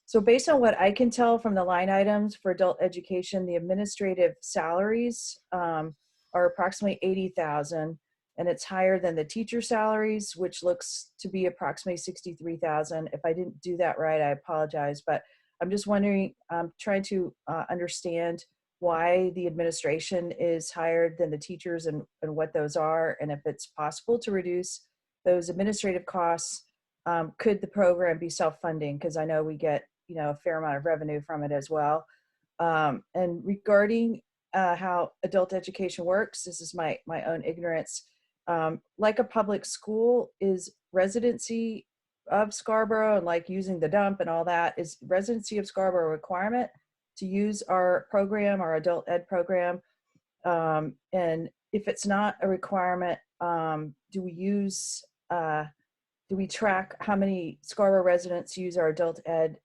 J: so based on what I can tell from the line items for adult education, the administrative salaries are approximately $80,000, and it's higher than the teacher salaries, which looks to be approximately $63,000. If I didn't do that right, I apologize, but I'm just wondering, I'm trying to understand why the administration is higher than the teachers and what those are, and if it's possible to reduce those administrative costs. Could the program be self-funding? Because I know we get, you know, a fair amount of revenue from it as well. And regarding how adult education works, this is my own ignorance. Like a public school, is residency of Scarborough and like using the dump and all that, is residency of Scarborough a requirement to use our program, our adult ed program? And if it's not a requirement, do we track how many Scarborough residents use our adult ed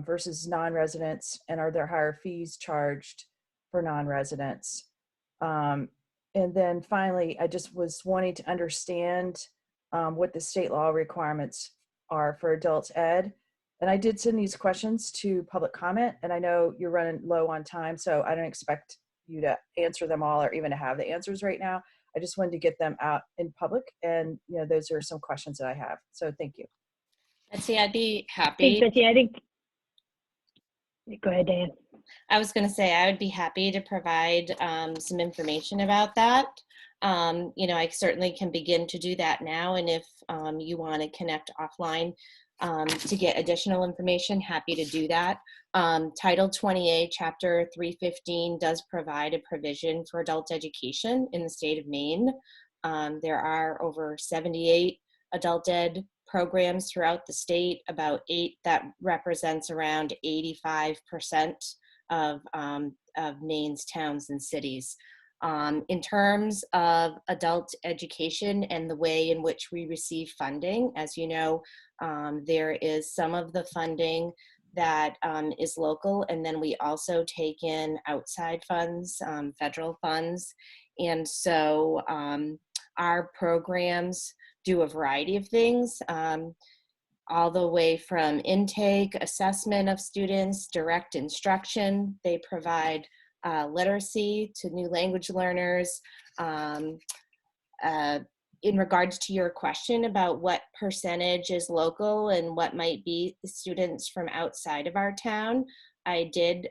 J: versus non-residents, and are there higher fees charged for non-residents? And then finally, I just was wanting to understand what the state law requirements are for adult ed. And I did send these questions to public comment, and I know you're running low on time, so I don't expect you to answer them all or even to have the answers right now. I just wanted to get them out in public, and those are some questions that I have. So thank you.
D: Betsy, I'd be
B: Thanks,
D: happy.
B: Betsy. I think, go ahead, Diane.
D: I was going to say I would be happy to provide some information about that. I certainly can begin to do that now, and if you want to connect offline to get additional information, happy to do that. Title 20A, Chapter 315 does provide a provision for adult education in the state of Maine. There are over 78 adult ed programs throughout the state, about 8 that represents around 85% of Maine's towns and cities. In terms of adult education and the way in which we receive funding, as you know, there is some of the funding that is local, and then we also take in outside funds, federal funds. And so our programs do a variety of things, all the way from intake, assessment of students, direct instruction. They provide literacy to new language learners. In regards to your question about what percentage is local and what might be the students from outside of our town, I did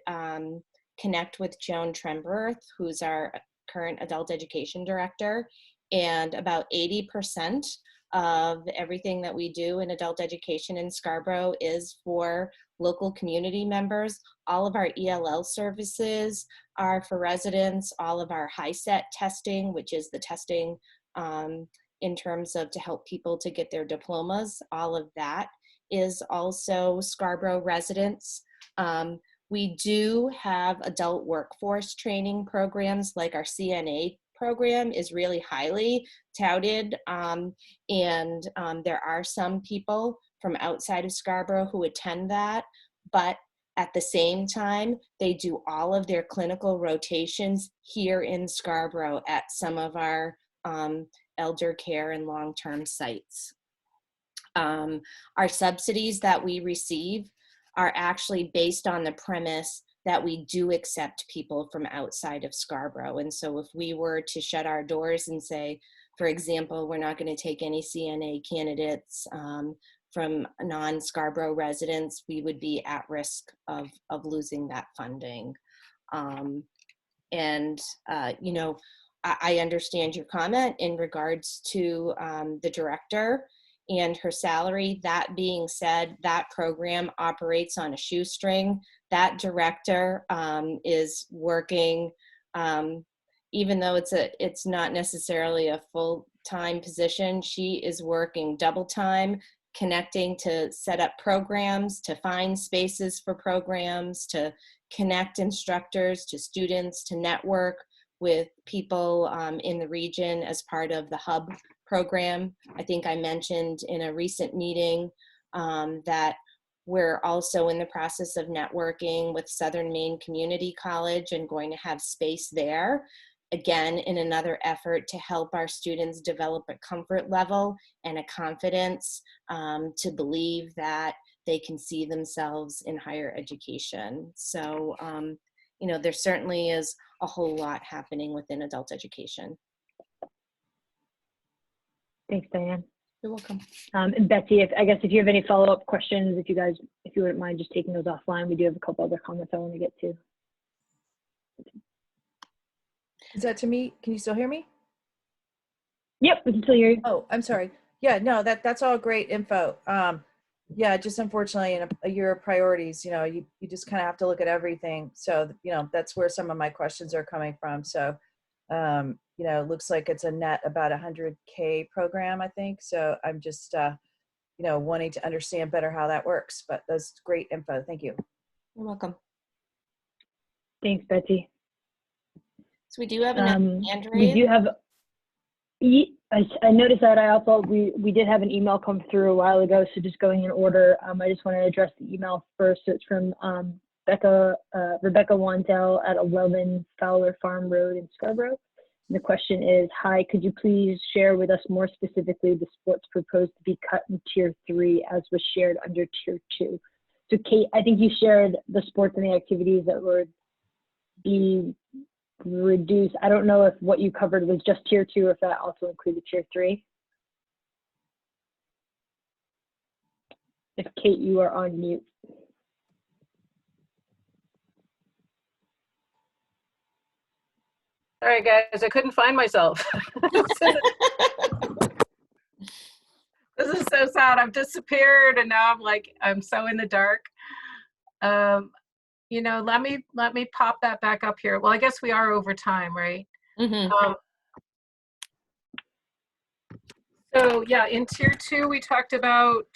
D: connect with Joan Tremberth, who's our current adult education director, and about 80% of everything that we do in adult education in Scarborough is for local community members. All of our ELL services are for residents. All of our high-set testing, which is the testing in terms of to help people to get their diplomas, all of that is also Scarborough residents. We do have adult workforce training programs, like our CNA program is really highly touted, and there are some people from outside of Scarborough who attend that, but at the same time, they do all of their clinical rotations here in Scarborough at some of our elder care and long-term sites. Our subsidies that we receive are actually based on the premise that we do accept people from outside of Scarborough. And so if we were to shut our doors and say, for example, we're not going to take any CNA candidates from non-Scarborough residents, we would be at risk of losing that funding. I understand your comment in regards to the director and her salary. That being said, that program operates on a shoestring. That director is working, even though it's not necessarily a full-time position, she is working double time, connecting to set up programs, to find spaces for programs, to connect instructors to students, to network with people in the region as part of the hub program. I think I mentioned in a recent meeting that we're also in the process of networking with Southern Maine Community College and going to have space there, again, in another effort to help our students develop a comfort level and a confidence to believe that they can see themselves in higher education. So, there certainly is a whole lot happening within adult education.
B: Thanks, Diane.
D: You're welcome.
B: And Betsy, if you have any follow-up questions, if you wouldn't mind just taking those offline, we do have a couple other comments I want to get to.
J: Is that to me? Can you still hear me?
B: Yep, we can still hear you.
J: Oh, I'm sorry. Yeah, no, that's all great info. Yeah, just unfortunately in a year of priorities, you just kind of have to look at everything. So, that's where some of my questions are coming from. So, it looks like it's a net about $100K program, I think. So I'm just, wanting to understand better how that works, but that's great info. Thank you.
D: You're welcome.
B: Thanks, Betsy.
D: So we do have another hand
B: We
D: raised.
B: do have, I noticed that we did have an email come through a while ago, so just going in order. I just want to address the email first. It's from Rebecca Wantel at 11 Fowler Farm Road in Scarborough. And the question is, hi, could you please share with us more specifically the sports proposed to be cut in Tier 3 as was shared under Tier 2? So Kate, I think you shared the sports and the activities that would be reduced. I don't know if what you covered was just Tier 2 or if that also included Tier 3. If Kate, you are on mute.
C: Sorry, guys, I couldn't find myself. This is so sad. I've disappeared, and now I'm so in the dark. You know, let me pop that back up here. Well, I guess we are over time, right?
D: Mm-hmm.
C: So yeah, in Tier 2, we talked about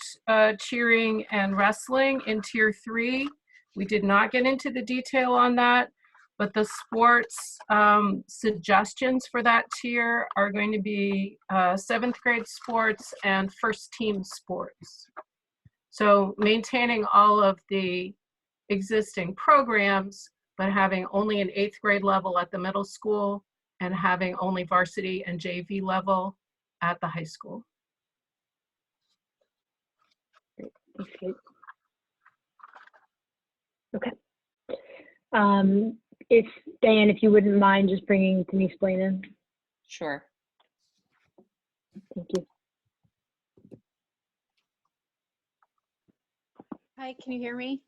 C: cheering and wrestling. In Tier 3, we did not get into the detail on that, but the sports suggestions for that tier are going to be 7th grade sports and first team sports. So maintaining all of the existing programs, but having only an 8th grade level at the middle school and having only varsity and JV level at the high school.
B: Okay. Okay. If Diane, if you wouldn't mind just bringing Denise Blaine in.
D: Sure.
B: Thank you.
K: Hi, can you hear me?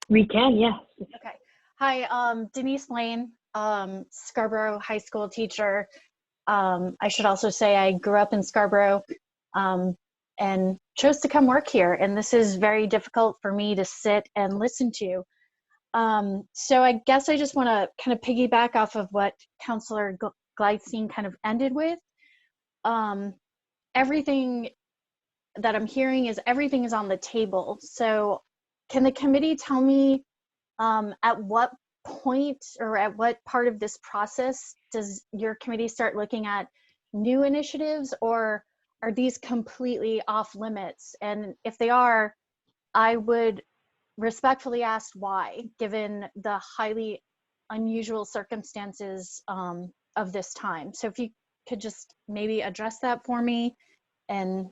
B: We can, yes.
K: Okay. Hi, Denise Lane, Scarborough High School teacher. I should also say I grew up in Scarborough and chose to come work here. And this is very difficult for me to sit and listen to. So I guess I just want to kind of piggyback off of what Counselor Gleitstein kind of ended with. Everything that I'm hearing is everything is on the table. So can the committee tell me at what point or at what part of this process does your committee start looking at new initiatives, or are these completely off limits? And if they are, I would respectfully ask why, given the highly unusual circumstances of this time. So if you could just maybe address that for me and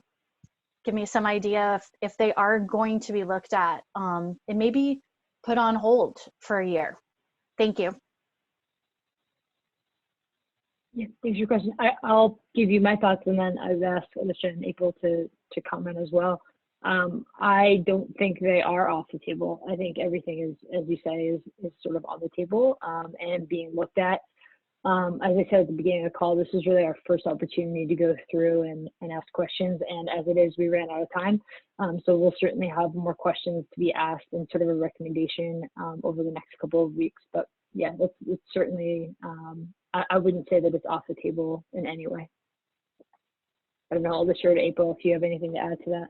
K: give me some idea if they are going to be looked at and maybe put on hold for a year. Thank you.
B: Yeah, thanks for your question. I'll give you my thoughts, and then I've asked Alicia and April to comment as well. I don't think they are off the table. I think everything is, as you say, is sort of on the table and being looked at. As I said at the beginning of the call, this is really our first opportunity to go through and ask questions. And as it is, we ran out of time. So we'll certainly have more questions to be asked and sort of a recommendation over the next couple of weeks. But yeah, it's certainly, I wouldn't say that it's off the table in any way. I don't know, Alicia or April, if you have anything to add to that.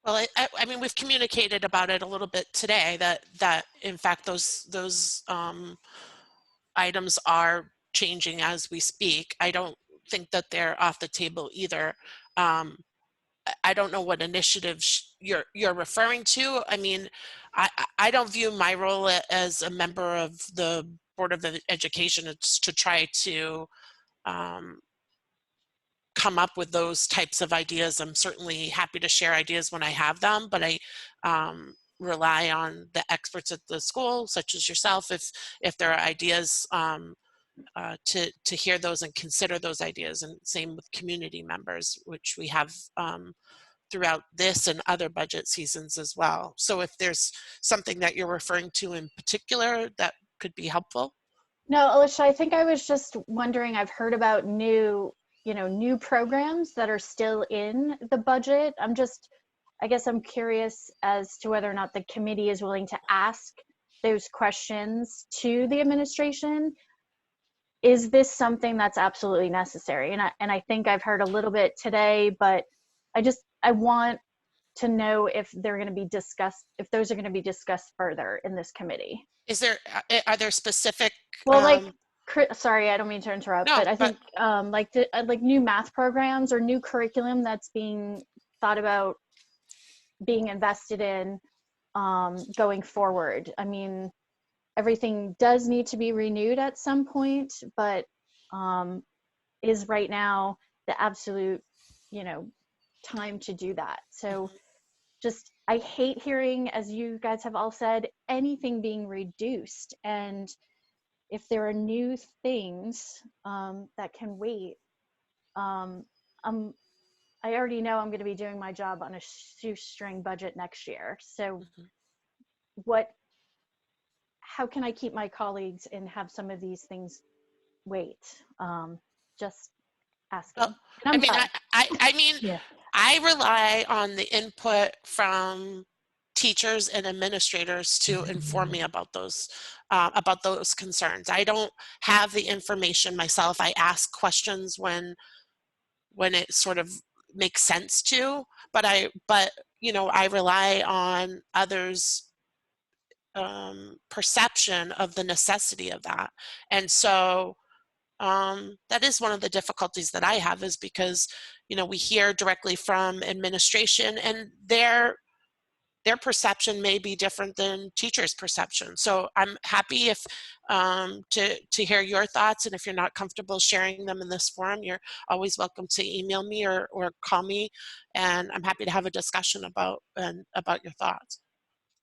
E: Well, I mean, we've communicated about it a little bit today that in fact those items are changing as we speak. I don't think that they're off the table either. I don't know what initiatives you're referring to. I mean, I don't view my role as a member of the Board of Education. It's to try to come up with those types of ideas. I'm certainly happy to share ideas when I have them, but I rely on the experts at the school, such as yourself, if there are ideas to hear those and consider those ideas, and same with community members, which we have throughout this and other budget seasons as well. So if there's something that you're referring to in particular that could be helpful.
K: No, Alicia, I think I was just wondering, I've heard about new programs that are still in the budget. I guess I'm curious as to whether or not the committee is willing to ask those questions to the administration. Is this something that's absolutely necessary? And I think I've heard a little bit today, but I want to know if they're going to be discussed, if those are going to be discussed further in this committee.
E: Is there, are there specific?
K: Well, like, sorry, I don't mean to interrupt,
E: No,
K: but I think like new math programs or new curriculum that's being thought about being invested in going forward. I mean, everything does need to be renewed at some point, but is right now the absolute, you know, time to do that. So just, I hate hearing, as you guys have all said, anything being reduced. And if there are new things that can wait, I already know I'm going to be doing my job on a shoestring budget next year. So how can I keep my colleagues and have some of these things wait? Just asking.
E: Well, I mean,
B: Yeah.
E: I rely on the input from teachers and administrators to inform me about those concerns. I don't have the information myself. I ask questions when it sort of makes sense to, but you know, I rely on others' perception of the necessity of that. And so that is one of the difficulties that I have, is because, you know, we hear directly from administration, and their perception may be different than teachers' perception. So I'm happy if to hear your thoughts, and if you're not comfortable sharing them in this forum, you're always welcome to email me or call me, and I'm happy to have a discussion about your thoughts.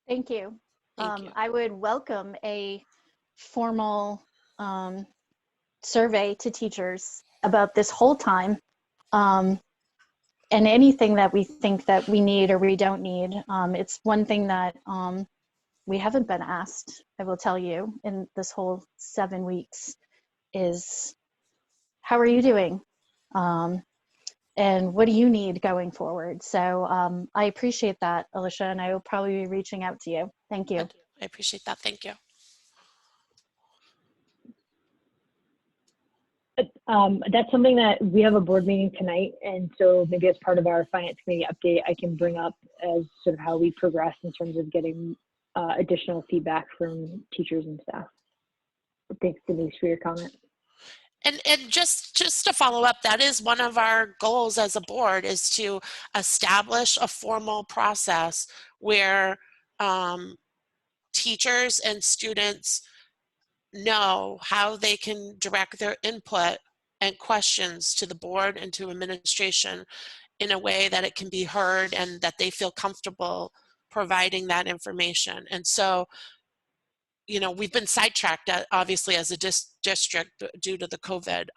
K: Thank you.
E: Thank you.
K: I would welcome a formal survey to teachers about this whole time, and anything that we think that we need or we don't need. It's one thing that we haven't been asked, I will tell you, in this whole 7 weeks is, how are you doing? And what do you need going forward? So I appreciate that, Alicia, and I will probably be reaching out to you. Thank you.
E: I appreciate that. Thank you.
B: That's something that we have a board meeting tonight, and so maybe as part of our finance committee update, I can bring up as sort of how we progress in terms of getting additional feedback from teachers and staff. Thanks, Denise, for your comment.
E: And just to follow up, that is one of our goals as a board, is to establish a formal process where teachers and students know how they can direct their input and questions to the board and to administration in a way that it can be heard and that they feel comfortable providing that information. And so, you know, we've been sidetracked, obviously, as a district due to the COVID.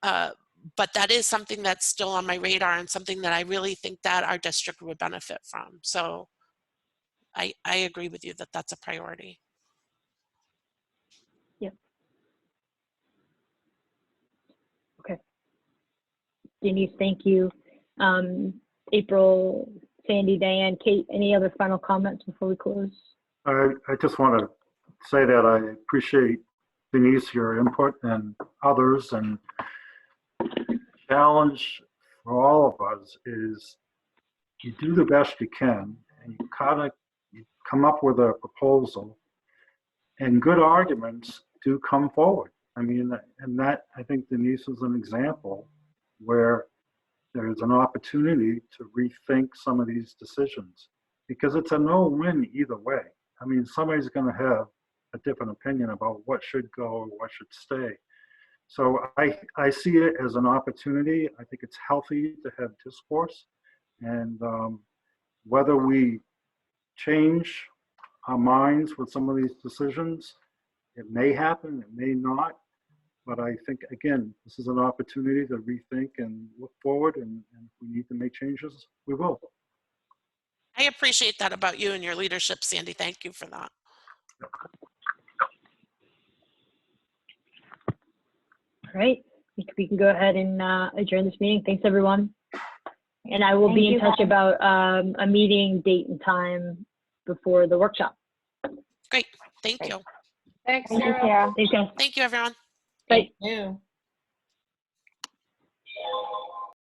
E: But that is something that's still on my radar, and something that I really think that our district would benefit from. So I agree with you that that's a priority.
B: Yep. Okay. Denise, thank you. April, Sandy, Diane, Kate, any other final comments before we close?
F: I just want to say that I appreciate, Denise, your input and others, and challenge for all of us is you do the best you can, and you come up with a proposal, and good arguments do come forward. I mean, and that, I think Denise is an example where there's an opportunity to rethink some of these decisions, because it's a no-win either way. I mean, somebody's going to have a different opinion about what should go or what should stay. So I see it as an opportunity. I think it's healthy to have discourse, and whether we change our minds with some of these decisions, it may happen, it may not. But I think, again, this is an opportunity to rethink and look forward, and if we need to make changes, we will.
E: I appreciate that about you and your leadership, Sandy. Thank you for that.
B: All right, we can go ahead and adjourn this meeting. Thanks, everyone. And I will be in touch about a meeting date and time before the workshop.
E: Great. Thank you.
J: Thanks,
G: Thank you,
J: Sarah.
G: Sarah.
B: Thanks, guys.
E: Thank you, everyone.
B: Bye.
D: Thank you.